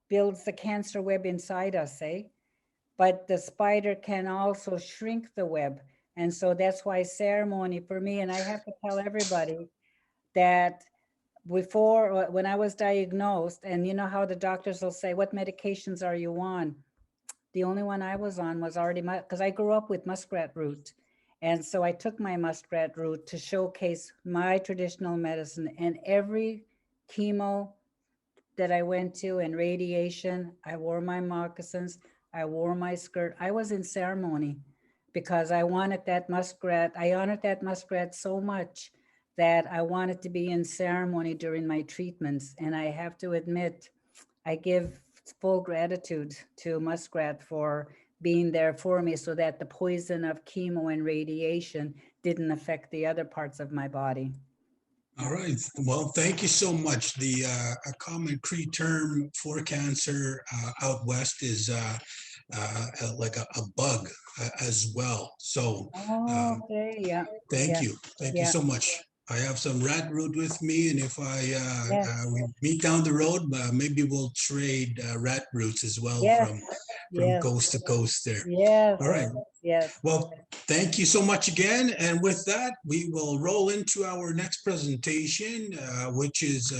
builds the cancer web inside us, eh? But the spider can also shrink the web. And so that's why ceremony for me, and I have to tell everybody that before, when I was diagnosed, and you know how the doctors will say, what medications are you on? The only one I was on was already, because I grew up with muskrat root. And so I took my muskrat root to showcase my traditional medicine, and every chemo that I went to and radiation, I wore my moccasins, I wore my skirt. I was in ceremony because I wanted that muskrat. I honored that muskrat so much that I wanted to be in ceremony during my treatments. And I have to admit, I give full gratitude to muskrat for being there for me so that the poison of chemo and radiation didn't affect the other parts of my body. All right. Well, thank you so much. The a common Cree term for cancer out west is like a bug as well. So Oh, okay, yeah. thank Yeah, you. Thank you yeah. so much. I have some rat root with me, and if Yes, we meet down the road, maybe we'll trade rat roots as well yes, from yes, coast to coast there. yes, All right. yes. Well, thank you so much again. And with that, we will roll into our next presentation, which is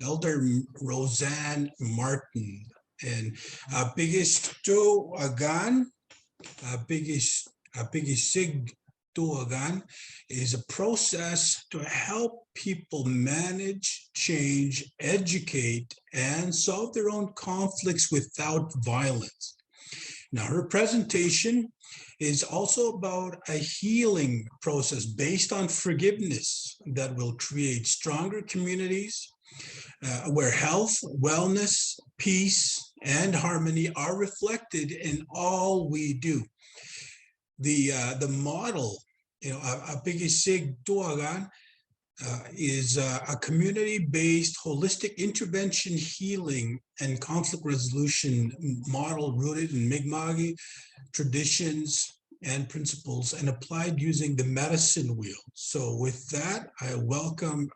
Elder Roseanne Martin. And biggest to agan, biggest sig to agan is a process to help people manage, change, educate, and solve their own conflicts without violence. Now, her presentation is also about a healing process based on forgiveness that will create stronger communities where health, wellness, peace, and harmony are reflected in all we do. The model, a Sig Tuagan, is a community-based holistic intervention, healing, and conflict resolution model rooted in Mi'kmaq traditions and principles and applied using the medicine wheel. So with that, I welcome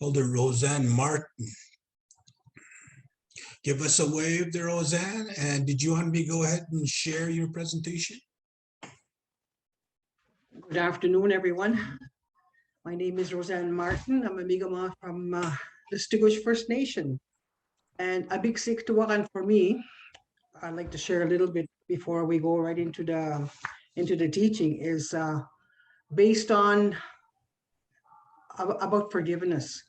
Elder Roseanne Martin. Give us a wave there, Roseanne. And did you want me to go ahead and share your presentation? Good afternoon, everyone. My name is Roseanne Martin. I'm a Mi'kmaq from the Stigoosh First Nation. And a big siktuakan for me, I'd like to share a little bit before we go right into the teaching, is based on about forgiveness,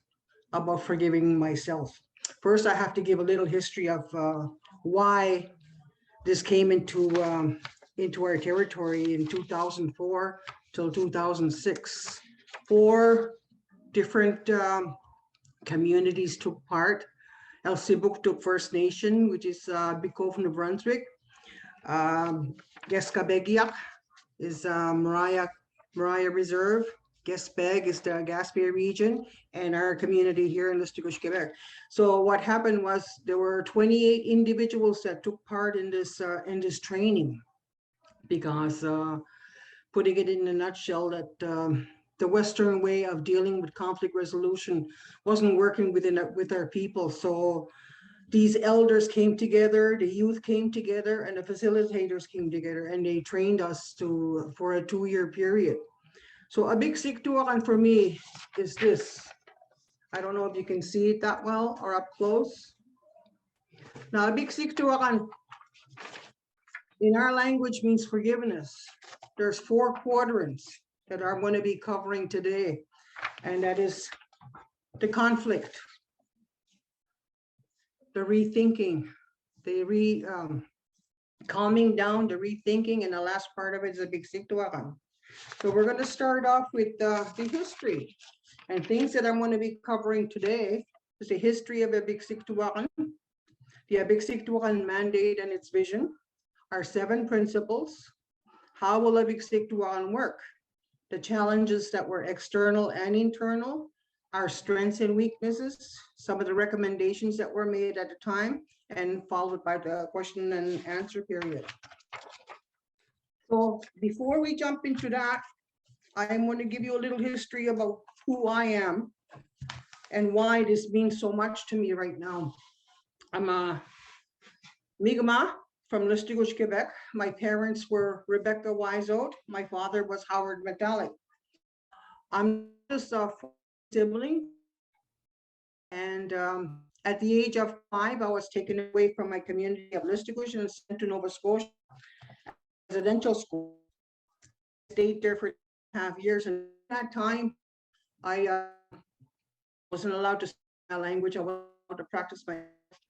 about forgiving myself. First, I have to give a little history of why this came into our territory in 2004 till 2006. 4 different communities took part. El Sibuktuk First Nation, which is Bicove, New Brunswick. Gesgapegewagi is Mariah Reserve. Gesgapeg is the Sappier region, and our community here in Stigoosh, Quebec. So what happened was there were 28 individuals that took part in this training, because putting it in a nutshell, that the Western way of dealing with conflict resolution wasn't working with our people. So these elders came together, the youth came together, and the facilitators came together, and they trained us for a 2-year period. So a big siktuakan for me is this. I don't know if you can see it that well or up close. Now, a big siktuakan in our language means forgiveness. There's 4 quadrants that I'm going to be covering today, and that is the conflict, the rethinking, the calming down, the rethinking, and the last part of it is a big siktuakan. So we're going to start off with the history, and things that I'm going to be covering today is the history of a big siktuakan, the Abig Siktuakan mandate and its vision, our 7 principles, how will a big siktuakan work, the challenges that were external and internal, our strengths and weaknesses, some of the recommendations that were made at the time, and followed by the question and answer period. So before we jump into that, I'm going to give you a little history about who I am and why this means so much to me right now. I'm a Mi'kmaq from Stigoosh, Quebec. My parents were Rebecca Wiseout. My father was Howard Metallic. I'm just a sibling, and at the age of 5, I was taken away from my community of Stigoosh and sent to Nova Scotia. residential school. Stayed there for 2.5 years, and at that time, I wasn't allowed to speak my language. I wasn't allowed to practice my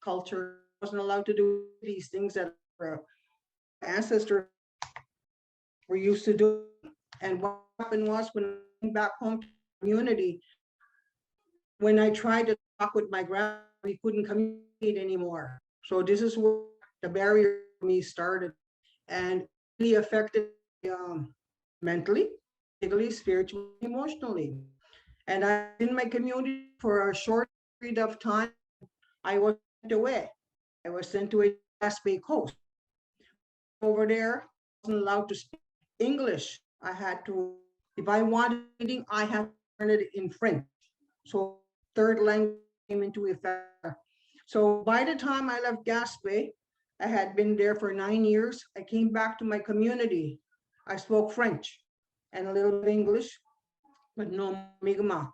culture. I wasn't allowed to do these things that our ancestors were used to do. And what happened was, when I came back home to the community, when I tried to talk with my grandma, we couldn't communicate anymore. So this is where the barrier for me started, and really affected mentally, physically, spiritually, emotionally. And I in my community for a short period of time. I was sent away. I was sent to a Gaspe Coast. Over there, I wasn't allowed to speak English. I had to, if I wanted anything, I had to learn it in French. So third language came into effect. So by the time I left Gaspe, I had been there for 9 years. I came back to my community. I spoke French and a little bit of English, but no Mi'kmaq.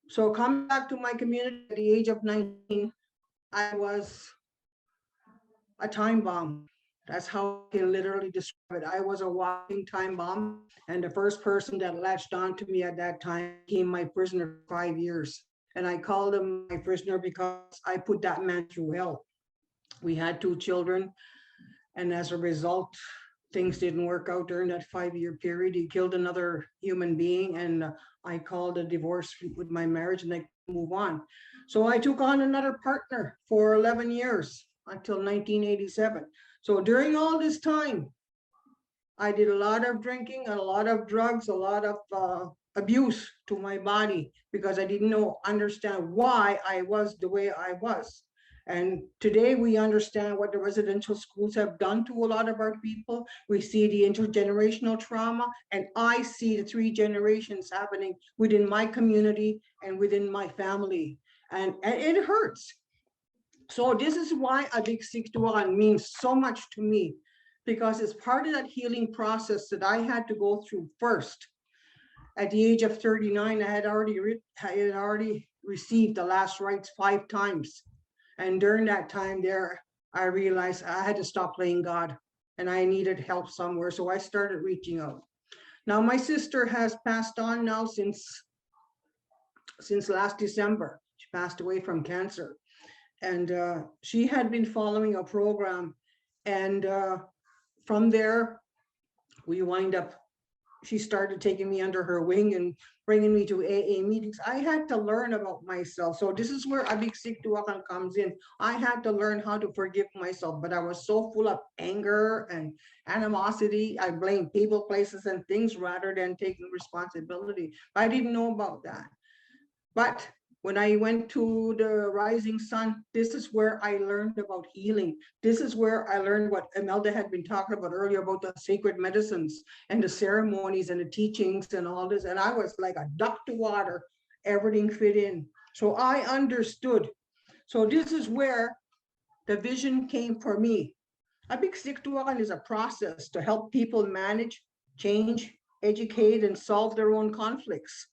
So coming back to my community at the age of 19, I was a time bomb. That's how I can literally describe it. I was a walking time bomb, and the first person that latched on to me at that time became my prisoner for 5 years. And I called him my prisoner because I put that man through hell. We had 2 children, and as a result, things didn't work out during that 5-year period. He killed another human being, and I called a divorce with my marriage, and I move on. So I took on another partner for 11 years until 1987. So during all this time, I did a lot of drinking, a lot of drugs, a lot of abuse to my body, because I didn't understand why I was the way I was. And today we understand what the residential schools have done to a lot of our people. We see the intergenerational trauma, and I see the 3 generations happening within my community and within my family. And it hurts. So this is why Abig Siktuan means so much to me, because it's part of that healing process that I had to go through first. At the age of 39, I had already received the last rites 5 times. And during that time there, I realized I had to stop playing God, and I needed help somewhere. So I started reaching out. Now my sister has passed on now since last December. She passed away from cancer. And she had been following a program. And from there, we wind up, she started taking me under her wing and bringing me to AA meetings. I had to learn about myself. So this is where Abig Siktuakan comes in. I had to learn how to forgive myself, but I was so full of anger and animosity. I blamed people, places, and things rather than taking responsibility. I didn't know about that. But when I went to the Rising Sun, this is where I learned about healing. This is where I learned what Imelda had been talking about earlier about the sacred medicines and the ceremonies and the teachings and all this. And I was like a duck to water, everything fit in. So I understood. So this is where the vision came for me. Abig Siktuakan is a process to help people manage, change, educate, and solve their own conflicts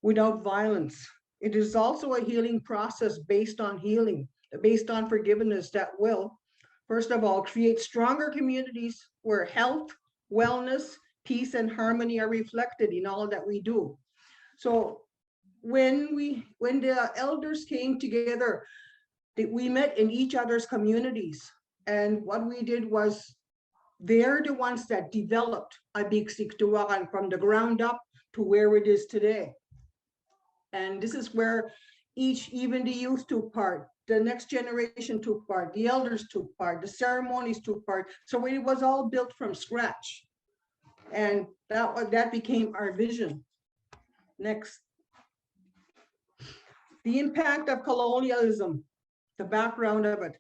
without violence. It is also a healing process based on healing, based on forgiveness that will, first of all, create stronger communities where health, wellness, peace, and harmony are reflected in all that we do. So when the elders came together, we met in each other's communities. And what we did was, they're the ones that developed Abig Siktuakan from the ground up to where it is today. And this is where even the youth took part, the next generation took part, the elders took part, the ceremonies took part. So it was all built from scratch. And that became our vision. Next. The impact of colonialism, the background of it.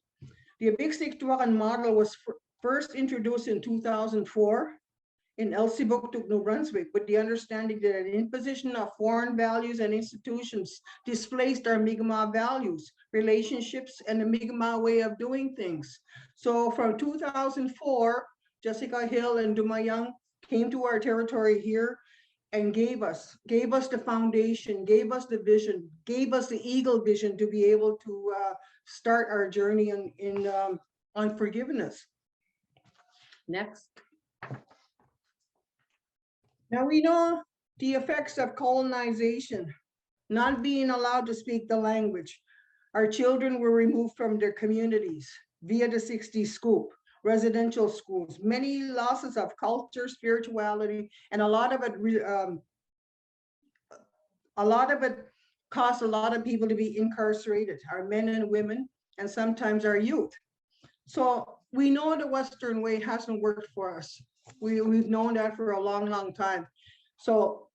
The Abig Siktuakan model was first introduced in 2004 in Elsipogtog, New Brunswick, with the understanding that an imposition of foreign values and institutions displaced our Mi'kmaq values, relationships, and the Mi'kmaq way of doing things. So from 2004, Jessica Hill and Dumayang came to our territory here and gave us the foundation, gave us the vision, gave us the eagle vision to be able to start our journey on forgiveness. Next. Now we know the effects of colonization, not being allowed to speak the language. Our children were removed from their communities via the 60s scoop, residential schools, many losses of culture, spirituality, and a lot of it caused a lot of people to be incarcerated, our men and women, and sometimes our youth. So we know the Western way hasn't worked for us. We've known that for a long, long time. So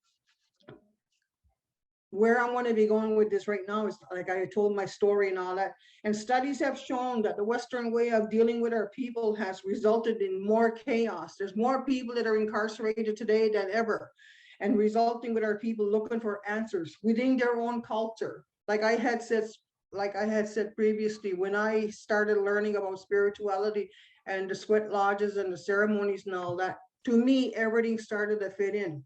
where I want to be going with this right now is, like I told my story and all that, and studies have shown that the Western way of dealing with our people has resulted in more chaos. There's more people that are incarcerated today than ever, and resulting with our people looking for answers within their own culture. Like I had said previously, when I started learning about spirituality and the sweat lodges and the ceremonies and all that, to me, everything started to fit in.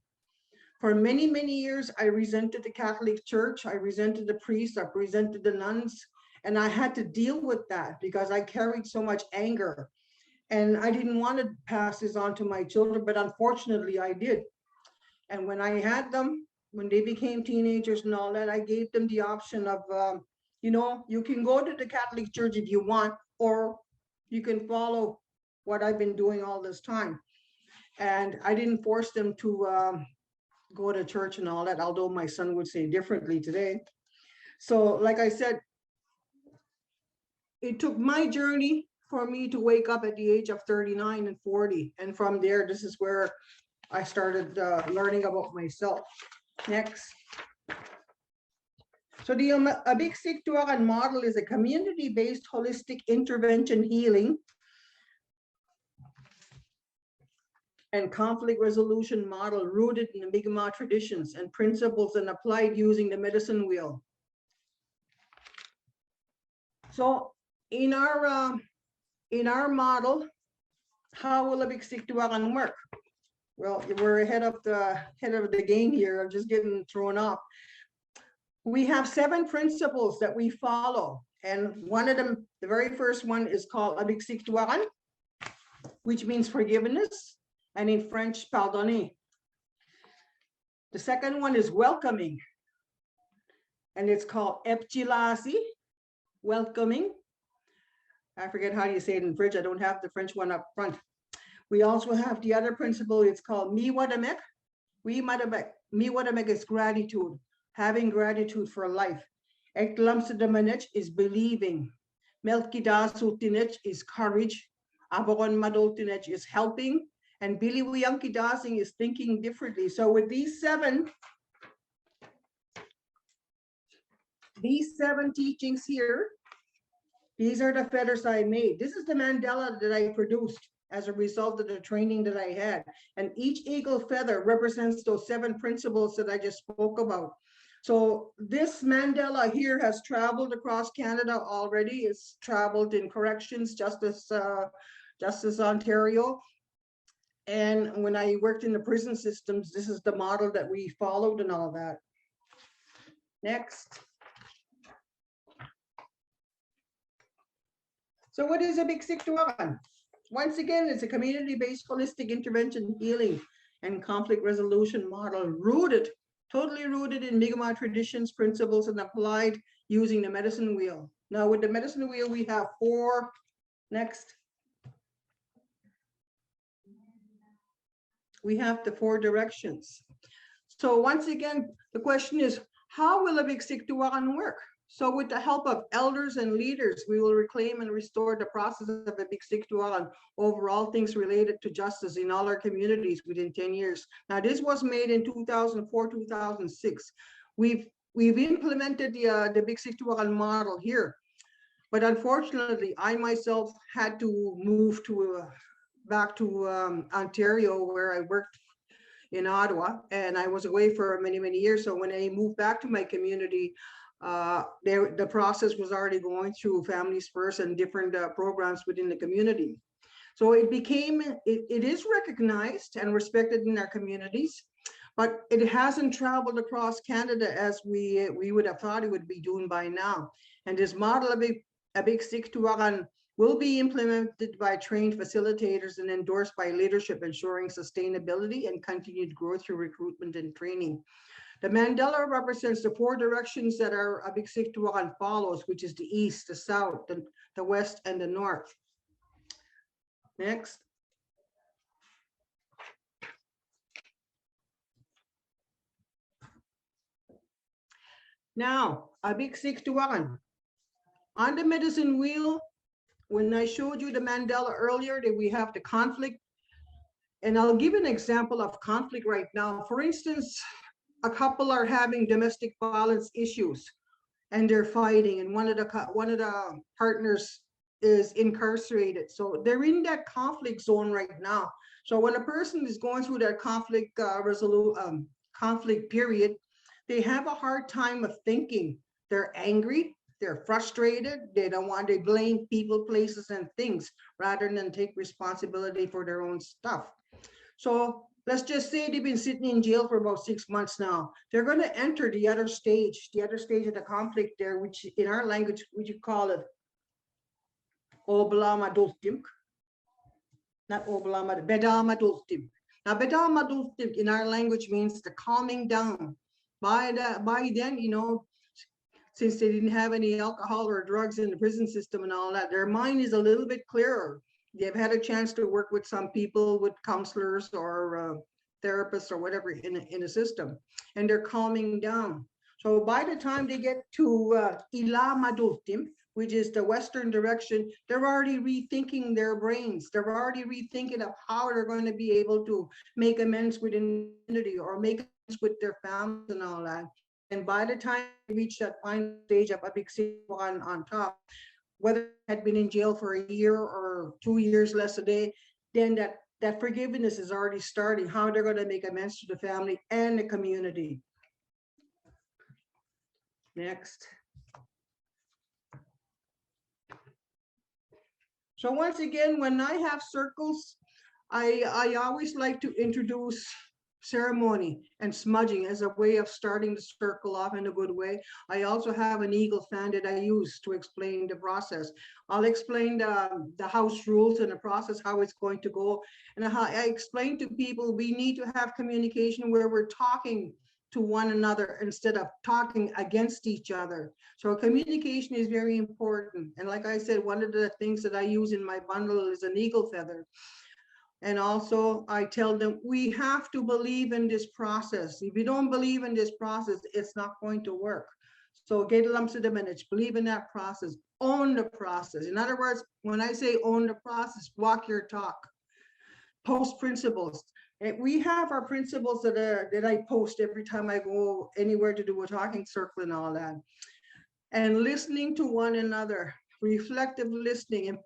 For many, many years, I resented the Catholic Church. I resented the priests. I resented the nuns. And I had to deal with that because I carried so much anger. And I didn't want to pass this on to my children, but unfortunately I did. And when I had them, when they became teenagers and all that, I gave them the option of, you can go to the Catholic Church if you want, or you can follow what I've been doing all this time. And I didn't force them to go to church and all that, although my son would say differently today. So like I said, it took my journey for me to wake up at the age of 39 and 40. And from there, this is where I started learning about myself. Next. So the Abik-Siktuaran model is a community-based holistic intervention healing and conflict resolution model rooted in the Mi'kmaq traditions and principles and applied using the medicine wheel. So in our model, how will Abik-Siktuaran work? Well, we're ahead of the game here. I'm just getting thrown off. We have 7 principles that we follow, and one of them, the very first one, is called Abik-Siktuaran, which means forgiveness, and in French, pardonner. The second one is welcoming, and it's called Epchilasi, welcoming. I forget how you say it in French. I don't have the French one up front. We also have the other principle. It's called Miwadamek. Miwadamek is gratitude, having gratitude for life. Eklamsadamanech is believing. Melkidasultinech is courage. Aboron Madoltinech is helping. And Biliwiyankidasing is thinking differently. So with these seven teachings here, these are the feathers I made. This is the mandala that I produced as a result of the training that I had. And each eagle feather represents those 7 principles that I just spoke about. So this mandala here has traveled across Canada already. It's traveled in corrections, Justice Ontario. And when I worked in the prison systems, this is the model that we followed and all that. Next. So what is Abik-Siktuaran? Once again, it's a community-based holistic intervention healing and conflict resolution model totally rooted in Mi'kmaq traditions, principles, and applied using the medicine wheel. Now with the medicine wheel, we have 4, next. We have the 4 directions. So once again, the question is, how will Abik-Siktuaran work? So with the help of elders and leaders, we will reclaim and restore the process of Abik-Siktuaran over all things related to justice in all our communities within 10 years. Now this was made in 2004, 2006. We've implemented the Abik-Siktuaran model here, but unfortunately, I myself had to move back to Ontario, where I worked in Ottawa, and I was away for many, many years. So when I moved back to my community, the process was already going through Families First and different programs within the community. So it is recognized and respected in our communities, but it hasn't traveled across Canada as we would have thought it would be doing by now. And this model of Abik-Siktuaran will be implemented by trained facilitators and endorsed by leadership, ensuring sustainability and continued growth through recruitment and training. The mandala represents the 4 directions that our Gesgapegewagi follows, which is the east, the south, the west, and the north. Next. Now, Gesgapegewagi. On the medicine wheel, when I showed you the mandala earlier, that we have the conflict. And I'll give an example of conflict right now. For instance, a couple are having domestic violence issues and they're fighting, and one of the partners is incarcerated. So they're in that conflict zone right now. So when a person is going through that conflict conflict period, they have a hard time of thinking. They're angry, they're frustrated, they blame people, places, and things rather than take responsibility for their own stuff. So let's just say they've been sitting in jail for about 6 months now. They're going to enter the other stage of the conflict there, which in our language, we would call it Oblamadultim. Not Oblamad, Bedamadultim. Now, Bedamadultim in our language means the calming down. By then, you know, since they didn't have any alcohol or drugs in the prison system and all that, their mind is a little bit clearer. They've had a chance to work with some people, with counselors or therapists or whatever in the system, and they're calming down. So by the time they get to Ilamadultim, which is the western direction, they're already rethinking their brains. They're already rethinking of how they're going to be able to make amends with community or make amends with their families and all that. And by the time they reach that final stage of a big on top, whether they had been in jail for a year or 2 years less a day, then that forgiveness is already starting, how they're going to make amends to the family and the community. Next. So once again, when I have circles, I always like to introduce ceremony and smudging as a way of starting the circle off in a good way. I also have an eagle fan that I use to explain the process. I'll explain the house rules and the process, how it's going to go. And how I explain to people, we need to have communication where we're talking to one another instead of talking against each other. So communication is very important. And like I said, one of the things that I use in my bundle is an eagle feather. And also I tell them, we have to believe in this process. If you don't believe in this process, it's not going to work. So get lumps of the minutes, believe in that process, own the process. In other words, when I say own the process, walk your talk, post principles. And we have our principles that I post every time I go anywhere to do a talking circle and all that. And listening to one another, reflective listening,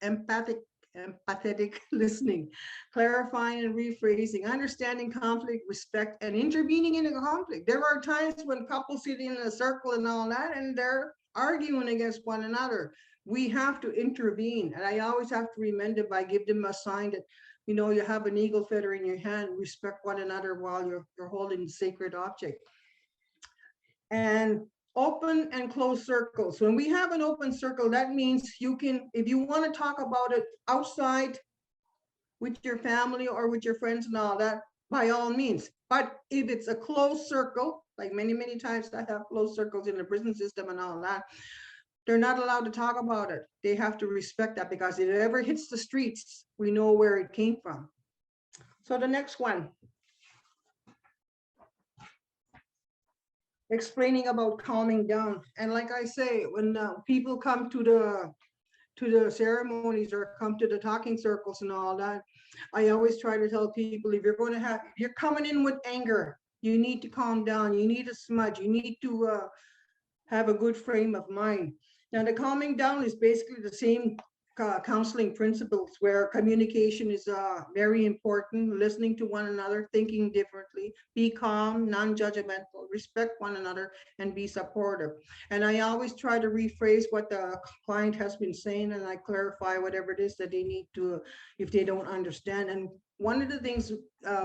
empathetic listening, clarifying and rephrasing, understanding conflict, respect, and intervening in a conflict. There are times when couples sit in a circle and all that, and they're arguing against one another. We have to intervene. And I always have to remind them, I give them a sign that, you know, you have an eagle feather in your hand, respect one another while you're holding the sacred object. And open and closed circles. When we have an open circle, that means you can, if you want to talk about it outside with your family or with your friends and all that, by all means. But if it's a closed circle, like many times I have closed circles in the prison system and all that, they're not allowed to talk about it. They have to respect that, because if it ever hits the streets, we know where it came from. So the next one. Explaining about calming down. And like I say, when people come to the ceremonies or come to the talking circles and all that, I always try to tell people, if you're coming in with anger, you need to calm down, you need to smudge, you need to have a good frame of mind. Now the calming down is basically the same counseling principles, where communication is very important, listening to one another, thinking differently, be calm, non-judgmental, respect one another, and be supportive. And I always try to rephrase what the client has been saying, and I clarify whatever it is that they need to, if they don't understand. And one of the things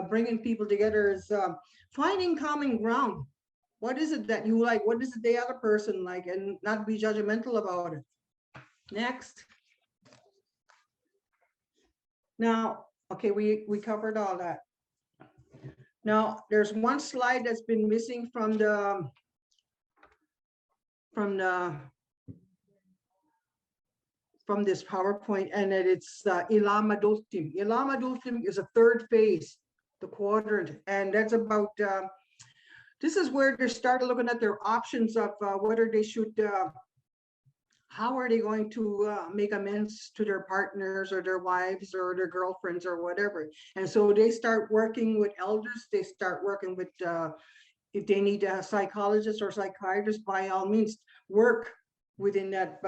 bringing people together is finding common ground. What is it that you like? What is it the other person like? And not be judgmental about it. Next. Now, okay, we covered all that. Now, there's one slide that's been missing from this PowerPoint, and it's Ilama Dultim. Ilama Dultim is a third phase, the quadrant, and that's about, this is where they started looking at their options of whether they should, how are they going to make amends to their partners or their wives or their girlfriends or whatever. And so they start working with elders, they start working with, if they need a psychologist or psychiatrist, by all means, work within that,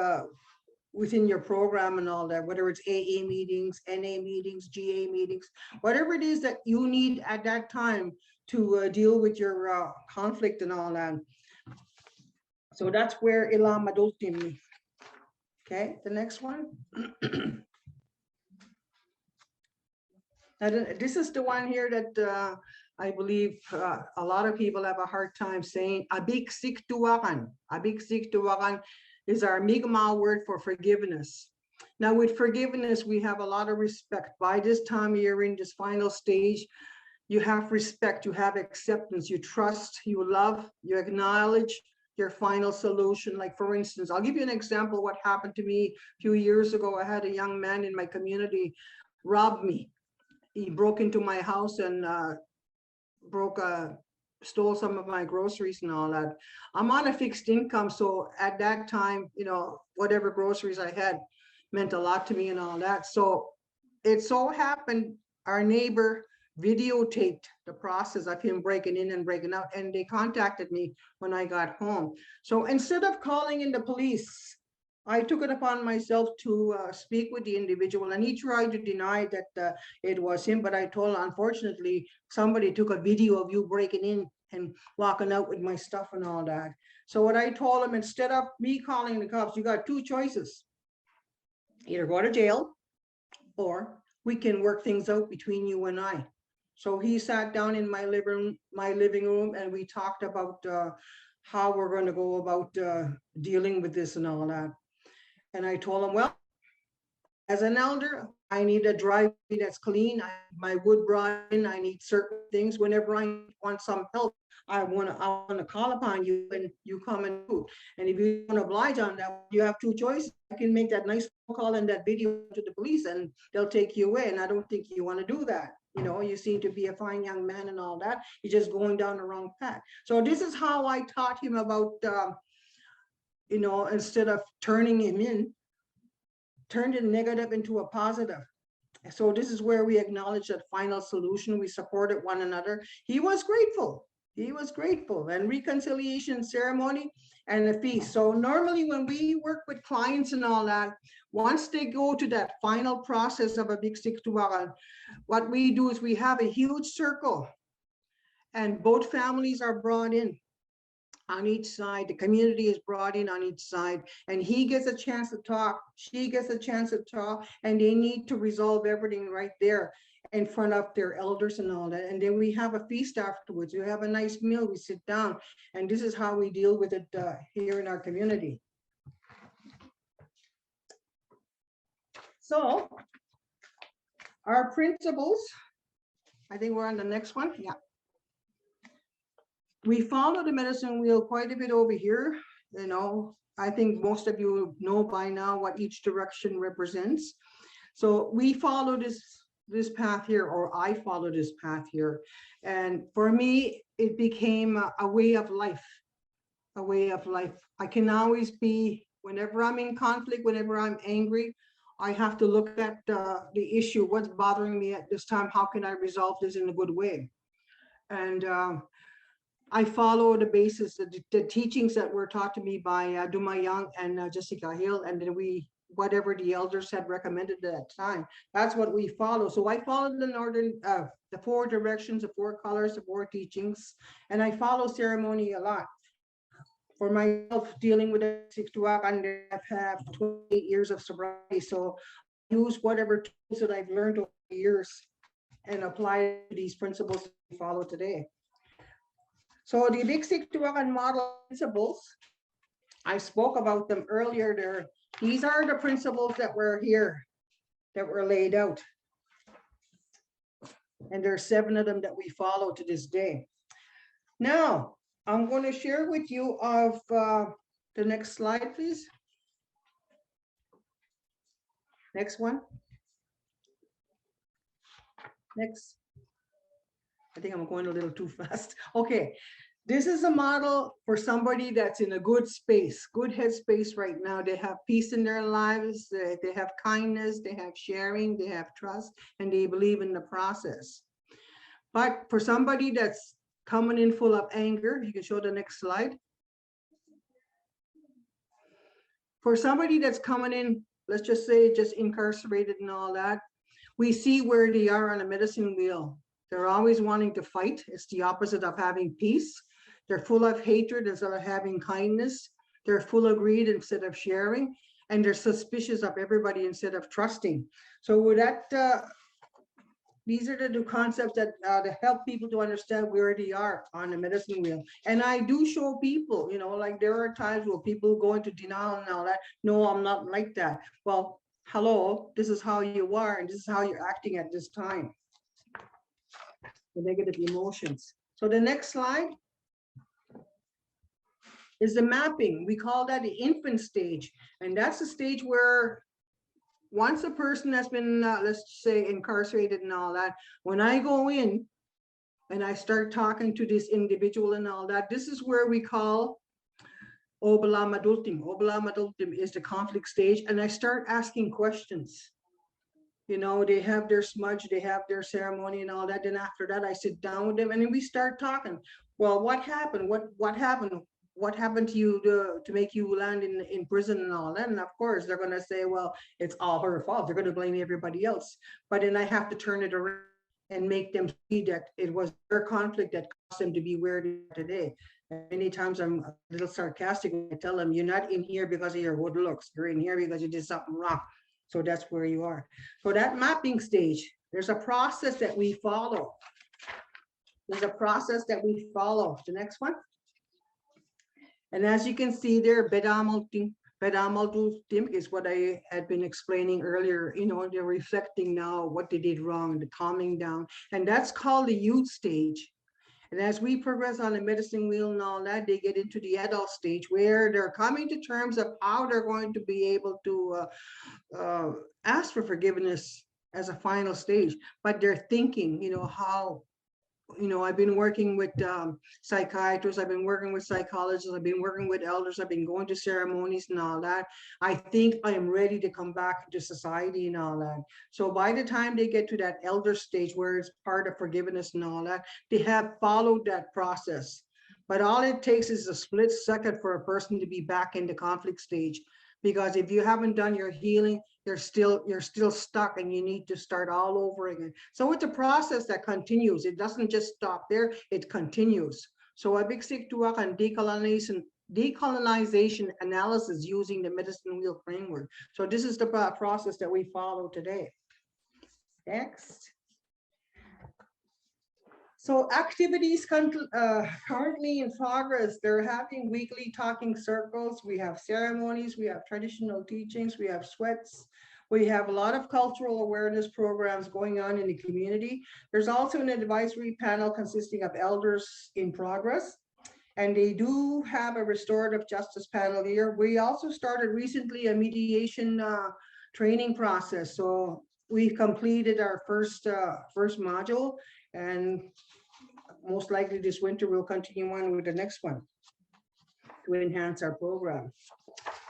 within your program and all that, whether it's AA meetings, NA meetings, GA meetings, whatever it is that you need at that time to deal with your conflict and all that. So that's where Ilama Dultim. Okay, the next one. This is the one here that I believe a lot of people have a hard time saying. Abik siktuwakan. Abik siktuwakan is our Mi'kmaq word for forgiveness. Now with forgiveness, we have a lot of respect. By this time you're in this final stage, you have respect, you have acceptance, you trust, you love, you acknowledge your final solution. Like for instance, I'll give you an example of what happened to me a few years ago. I had a young man in my community rob me. He broke into my house and stole some of my groceries and all that. I'm on a fixed income, so at that time, you know, whatever groceries I had meant a lot to me and all that. So it so happened our neighbor videotaped the process of him breaking in and breaking out, and they contacted me when I got home. So instead of calling in the police, I took it upon myself to speak with the individual, and he tried to deny that it was him, but I told him, unfortunately, somebody took a video of you breaking in and walking out with my stuff and all that. So what I told him, instead of me calling the cops, you got two choices. Either go to jail, or we can work things out between you and I. So he sat down in my living room, and we talked about how we're going to go about dealing with this and all that. And I told him, well, as an elder, I need a driveway that's clean. I need my wood brought in. I need certain things. Whenever I want some help, I want to call upon you, and you come and do. And if you don't oblige on that, you have two choices. I can make that nice phone call and that video to the police, and they'll take you away. And I don't think you want to do that. You know, you seem to be a fine young man and all that. You're just going down the wrong path. So this is how I taught him about, you know, instead of turning him in, turned the negative into a positive. So this is where we acknowledge that final solution. We supported one another. He was grateful. He was grateful. And reconciliation ceremony and a feast. So normally when we work with clients and all that, once they go to that final process of a big siktuwakan, what we do is we have a huge circle, and both families are brought in on each side. The community is brought in on each side, and he gets a chance to talk, she gets a chance to talk, and they need to resolve everything right there in front of their elders and all that. And then we have a feast afterwards. We have a nice meal, we sit down, and this is how we deal with it here in our community. So our principles, I think we're on the next one. Yeah. We follow the medicine wheel quite a bit over here. You know, I think most of you know by now what each direction represents. So we follow this path here, or I follow this path here. And for me, it became a way of life, a way of life. I can always be, whenever I'm in conflict, whenever I'm angry, I have to look at the issue, what's bothering me at this time, how can I resolve this in a good way? And I follow the basis, the teachings that were taught to me by Duma Young and Jessica Hill, and then whatever the elders had recommended at that time, that's what we follow. So I follow the northern, the four directions, the four colors, the four teachings, and I follow ceremony a lot. For myself, dealing with the Siktuwakan, I've had 28 years of sobriety, so I use whatever tools that I've learned over the years and apply these principles we follow today. So the big Siktuwakan model principles, I spoke about them earlier there. These are the principles that were here, that were laid out. And there are 7 of them that we follow to this day. Now, I'm going to share with you of the next slide, please. Next one. Next. I think I'm going a little too fast. Okay. This is a model for somebody that's in a good space, good headspace right now. They have peace in their lives. They have kindness, they have sharing, they have trust, and they believe in the process. But for somebody that's coming in full of anger, you can show the next slide. For somebody that's coming in, let's just say just incarcerated and all that, we see where they are on a medicine wheel. They're always wanting to fight. It's the opposite of having peace. They're full of hatred instead of having kindness. They're full of greed instead of sharing. And they're suspicious of everybody instead of trusting. So with that, these are the 2 concepts that help people to understand where they are on the medicine wheel. And I do show people, you know, like there are times where people go into denial and all that. No, I'm not like that. Well, hello, this is how you are, and this is how you're acting at this time. The negative emotions. So the next slide is the mapping. We call that the infant stage. And that's the stage where once a person has been, let's say, incarcerated and all that, when I go in and I start talking to this individual and all that, this is where we call obalam adulting. Obalam adulting is the conflict stage. And I start asking questions. You know, they have their smudge, they have their ceremony and all that. Then after that, I sit down with them and then we start talking. Well, what happened? What happened? What happened to you to make you land in prison and all that? And of course, they're going to say, well, it's all her fault. They're going to blame everybody else. But then I have to turn it around and make them see that it was their conflict that caused them to be where they are today. And many times I'm a little sarcastic when I tell them, you're not in here because of your good looks. You're in here because you did something wrong. So that's where you are. So that mapping stage, there's a process that we follow. There's a process that we follow. The next one. And as you can see there, bedamalting is what I had been explaining earlier. You know, they're reflecting now what they did wrong, the calming down. And that's called the youth stage. And as we progress on the medicine wheel and all that, they get into the adult stage where they're coming to terms of how they're going to be able to ask for forgiveness as a final stage. But they're thinking, you know, how, you know, I've been working with psychiatrists, I've been working with psychologists, I've been working with elders, I've been going to ceremonies and all that. I think I am ready to come back into society and all that. So by the time they get to that elder stage where it's part of forgiveness and all that, they have followed that process. But all it takes is a split second for a person to be back in the conflict stage. Because if you haven't done your healing, you're still stuck and you need to start all over again. So it's a process that continues. It doesn't just stop there, it continues. So a big stick to work on decolonization analysis using the medicine wheel framework. So this is the process that we follow today. Next. So activities currently in progress, they're having weekly talking circles. We have ceremonies, we have traditional teachings, we have sweats. We have a lot of cultural awareness programs going on in the community. There's also an advisory panel consisting of elders in progress. And they do have a restorative justice panel here. We also started recently a mediation training process. So we completed our first module, and most likely this winter we'll continue on with the next one to enhance our program.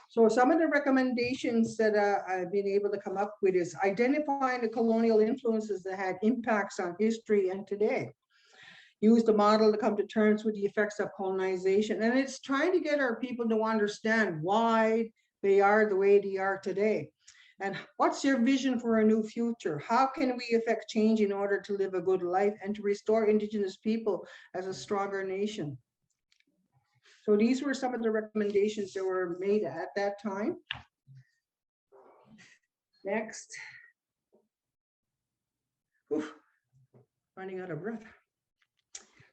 So some of the recommendations that I've been able to come up with is identifying the colonial influences that had impacts on history and today. Use the model to come to terms with the effects of colonization. And it's trying to get our people to understand why they are the way they are today. And what's your vision for a new future? How can we affect change in order to live a good life and to restore Indigenous people as a stronger nation? So these were some of the recommendations that were made at that time. Next. Oof, running out of breath.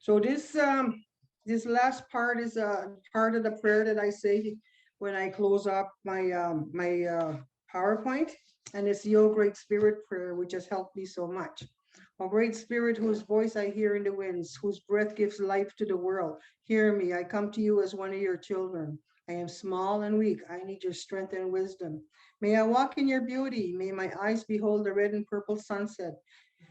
So this last part is a part of the prayer that I say when I close up my PowerPoint, and it's your great spirit prayer, which has helped me so much. O great spirit whose voice I hear in the winds, whose breath gives life to the world, hear me, I come to you as one of your children. I am small and weak, I need your strength and wisdom. May I walk in your beauty, may my eyes behold the red and purple sunset.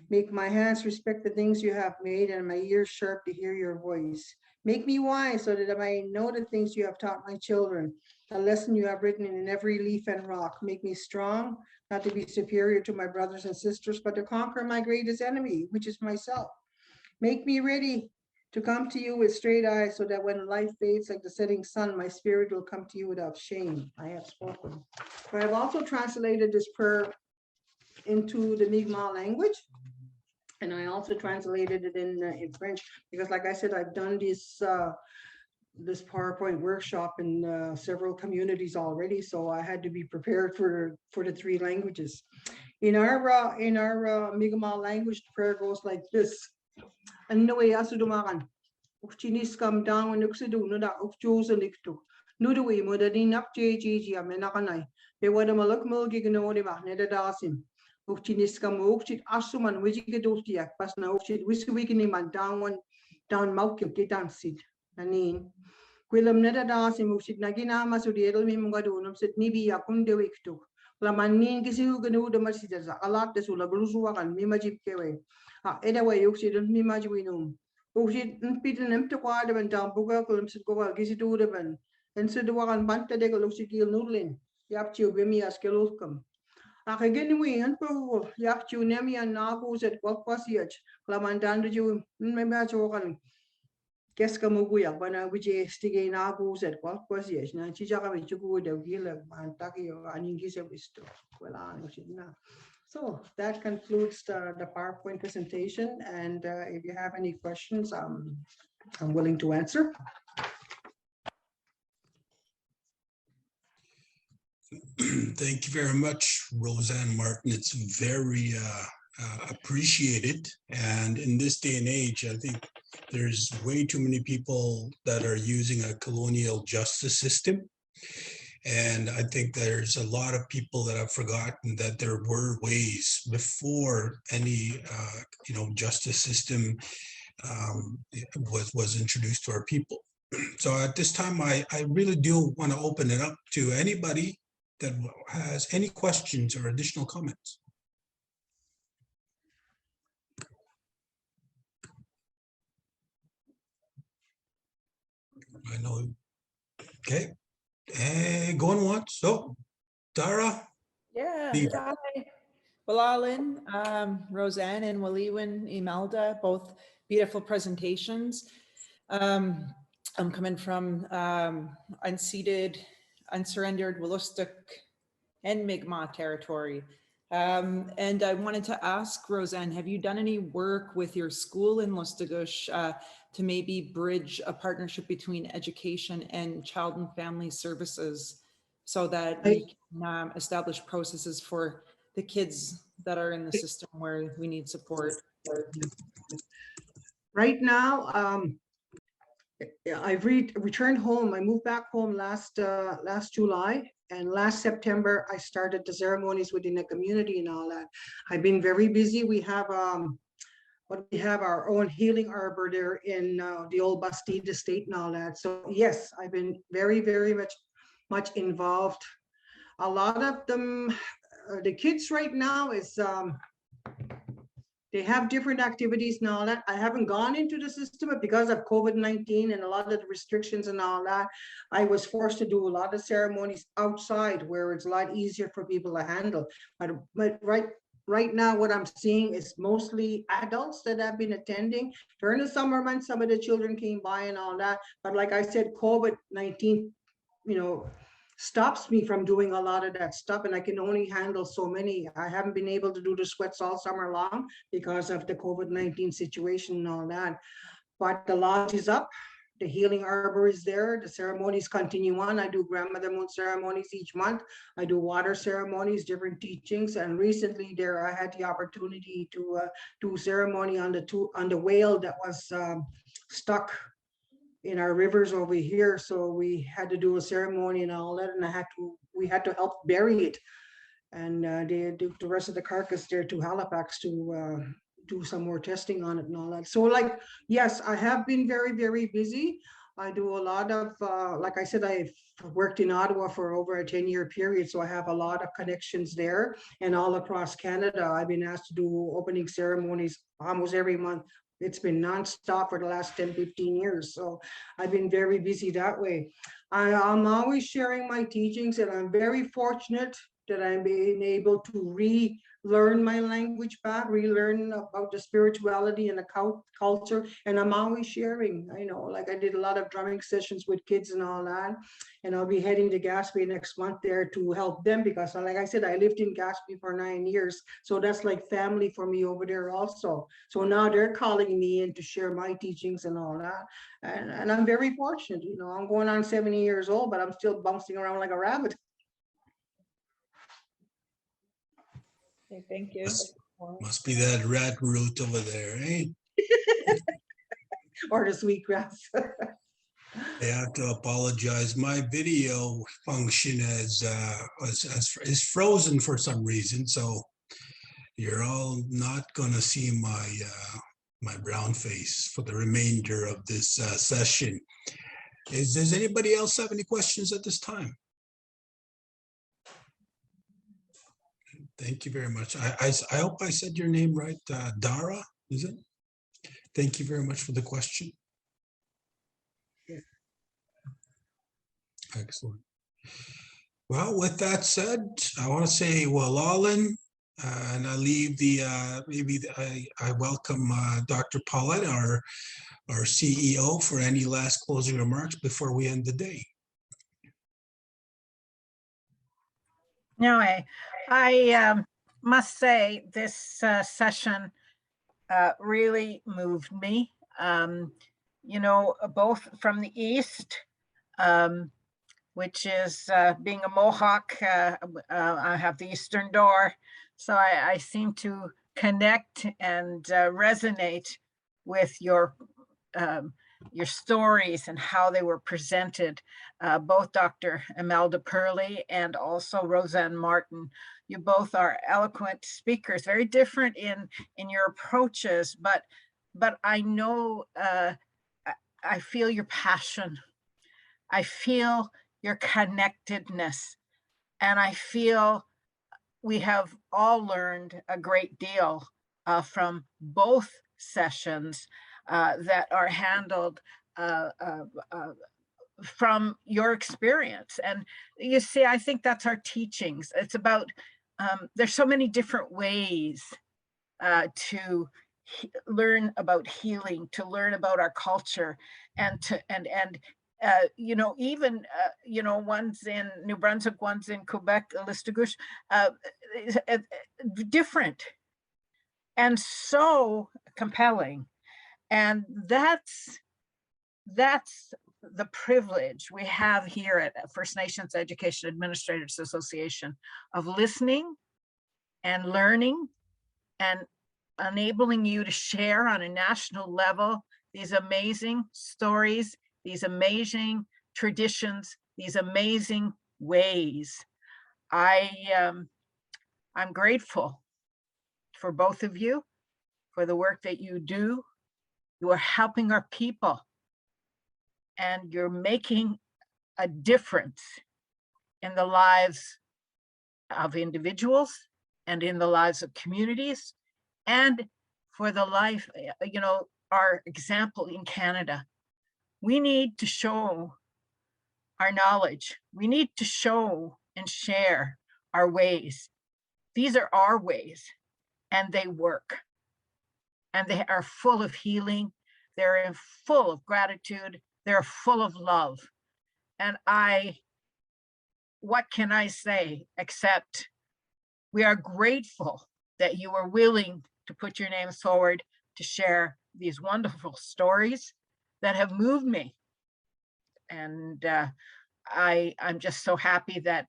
Make my hands respect the things you have made and my ears sharp to hear your voice. Make me wise so that I may know the things you have taught my children, a lesson you have written in every leaf and rock. Make me strong, not to be superior to my brothers and sisters, but to conquer my greatest enemy, which is myself. Make me ready to come to you with straight eyes so that when life fades like the setting sun, my spirit will come to you without shame. I have spoken. But I've also translated this prayer into the Mi'kmaq language. And I also translated it in French because, like I said, I've done this PowerPoint workshop in several communities already, so I had to be prepared for the three languages. In our Mi'kmaq language, the prayer goes like this: "Ano way asudumakan? Uchchinis kam down and uxidu no da uchjos and iktu. Nuduwi modadin up jji amenakanai. They were the maluk mulgi gnodiba nedadasim. Uchchinis kam uchit asuman wijigadotiak pas na uchit wiswikini man down maukim kitansid. Nanin. Quilam nedadasim uchit nagina masudietal mimgadunum sit nibi yakum de wiktu. Lamanin kisiu gnu de masidas alat de sula blusuakan mimajip kewe. Anyway, uchit mimajwinum. Uchit pitin emtuqua de down buga kulam sit goa gisidu de ben. And so the wakan banta de golusikil nudlin. Yapchu bimi askelukam. Akagenui and Peru, Yakchu Nemi and Nabus at Quaquasiach, Clamandandaju, Memachokan, Gesgapegewagi, when I which stigay Nabus at Quaquasiach, Nanchichaka, Chuku, the Gila, and Taki or Aningisavisto. Well, I know. So that concludes the PowerPoint presentation. And if you have any questions, I'm willing to answer. Thank you very much, Roseanne Martin. It's very appreciated. And in this day and age, I think there's way too many people that are using a colonial justice system. And I think there's a lot of people that have forgotten that there were ways before any, justice system was introduced to our people. So at this time, I really do want to open it up to anybody that has any questions or additional comments. I know. Okay. Going once. So, Dara. Yeah. Hi. Balalin, Roseanne and Waliwin, Imelda, both beautiful presentations. I'm coming from unceded, unsurrendered Wolastoq and Mi'kmaq territory. And I wanted to ask Roseanne, have you done any work with your school in Wolastoq to maybe bridge a partnership between education and child and family services so that we can establish processes for the kids that are in the system where we need support? Right now, I've returned home. I moved back home last July, and last September I started the ceremonies within the community and all that. I've been very busy. We have our own healing arbor there in the old Bastide estate and all that. So yes, I've been very, very much involved. A lot of them, the kids right now is they have different activities and all that. I haven't gone into the system, but because of COVID-19 and a lot of the restrictions and all that, I was forced to do a lot of ceremonies outside where it's a lot easier for people to handle. But right now, what I'm seeing is mostly adults that have been attending. During the summer months, some of the children came by and all that. But like I said, COVID-19, stops me from doing a lot of that stuff, and I can only handle so many. I haven't been able to do the sweats all summer long because of the COVID-19 situation and all that. But the lodge is up, the healing arbor is there, the ceremonies continue on. I do grandmother moon ceremonies each month. I do water ceremonies, different teachings, and recently there I had the opportunity to do ceremony on the whale that was stuck in our rivers over here. So we had to do a ceremony and all that, and we had to help bury it. And the rest of the carcass there to Halifax to do some more testing on it and all that. So like, yes, I have been very, very busy. I do a lot of, like I said, I've worked in Ottawa for over a 10-year period, so I have a lot of connections there and all across Canada. I've been asked to do opening ceremonies almost every month. It's been nonstop for the last 10, 15 years. So I've been very busy that way. I'm always sharing my teachings, and I'm very fortunate that I'm being able to relearn my language back, relearn about the spirituality and the culture. And I'm always sharing, I know, like I did a lot of drumming sessions with kids and all that. And I'll be heading to Gaspé next month there to help them, because like I said, I lived in Gaspé for 9 years. So that's like family for me over there also. So now they're calling me in to share my teachings and all that. And I'm very fortunate, you know, I'm going on 70 years old, but I'm still bouncing around like a rabbit. Okay, thank you. Must be that rat root over there, eh? Or the sweetgrass. I have to apologize. My video function is frozen for some reason, so you're all not gonna see my brown face for the remainder of this session. Does anybody else have any questions at this time? Thank you very much. I hope I said your name right. Dara, is it? Thank you very much for the question. Excellent. Well, with that said, I want to say Walalan, and I leave I welcome Dr. Paulette, our CEO, for any last closing remarks before we end the day. No, I must say this session really moved me. You know, both from the East, which is being a Mohawk, I have the Eastern Door, so I seem to connect and resonate with your stories and how they were presented. Both Dr. Imelda Perley and also Roseanne Martin. You both are eloquent speakers, very different in your approaches, but I know I feel your passion. I feel your connectedness, and I feel we have all learned a great deal from both sessions that are handled from your experience. And you see, I think that's our teachings. It's about, there's so many different ways to learn about healing, to learn about our culture, and you know, even you know, one's in New Brunswick, one's in Quebec, Listagouche, different and so compelling. And that's the privilege we have here at First Nations Education Administrators Association of listening and learning and enabling you to share on a national level these amazing stories, these amazing traditions, these amazing ways. I'm grateful for both of you, for the work that you do. You are helping our people, and you're making a difference in the lives of individuals and in the lives of communities, and for the life, you know, our example in Canada. We need to show our knowledge. We need to show and share our ways. These are our ways, and they work. And they are full of healing. They're full of gratitude. They're full of love. And what can I say except we are grateful that you are willing to put your names forward to share these wonderful stories that have moved me. And I'm just so happy that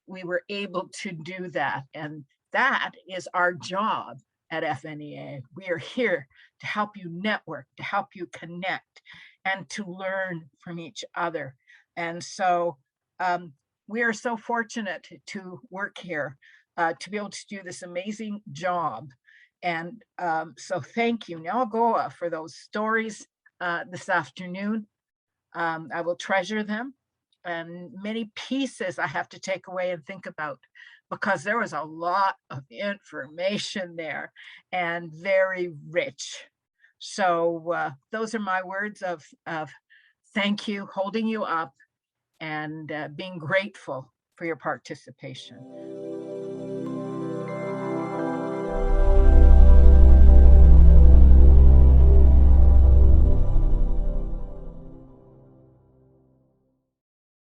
we were able to do that. And that is our job at FNEA. We are here to help you network, to help you connect, and to learn from each other. And so we are so fortunate to work here, to be able to do this amazing job. And so thank you, Nalgoa, for those stories this afternoon. I will treasure them, and many pieces I have to take away and think about, because there was a lot of information there and very rich. So those are my words of thank you, holding you up, and being grateful for your participation.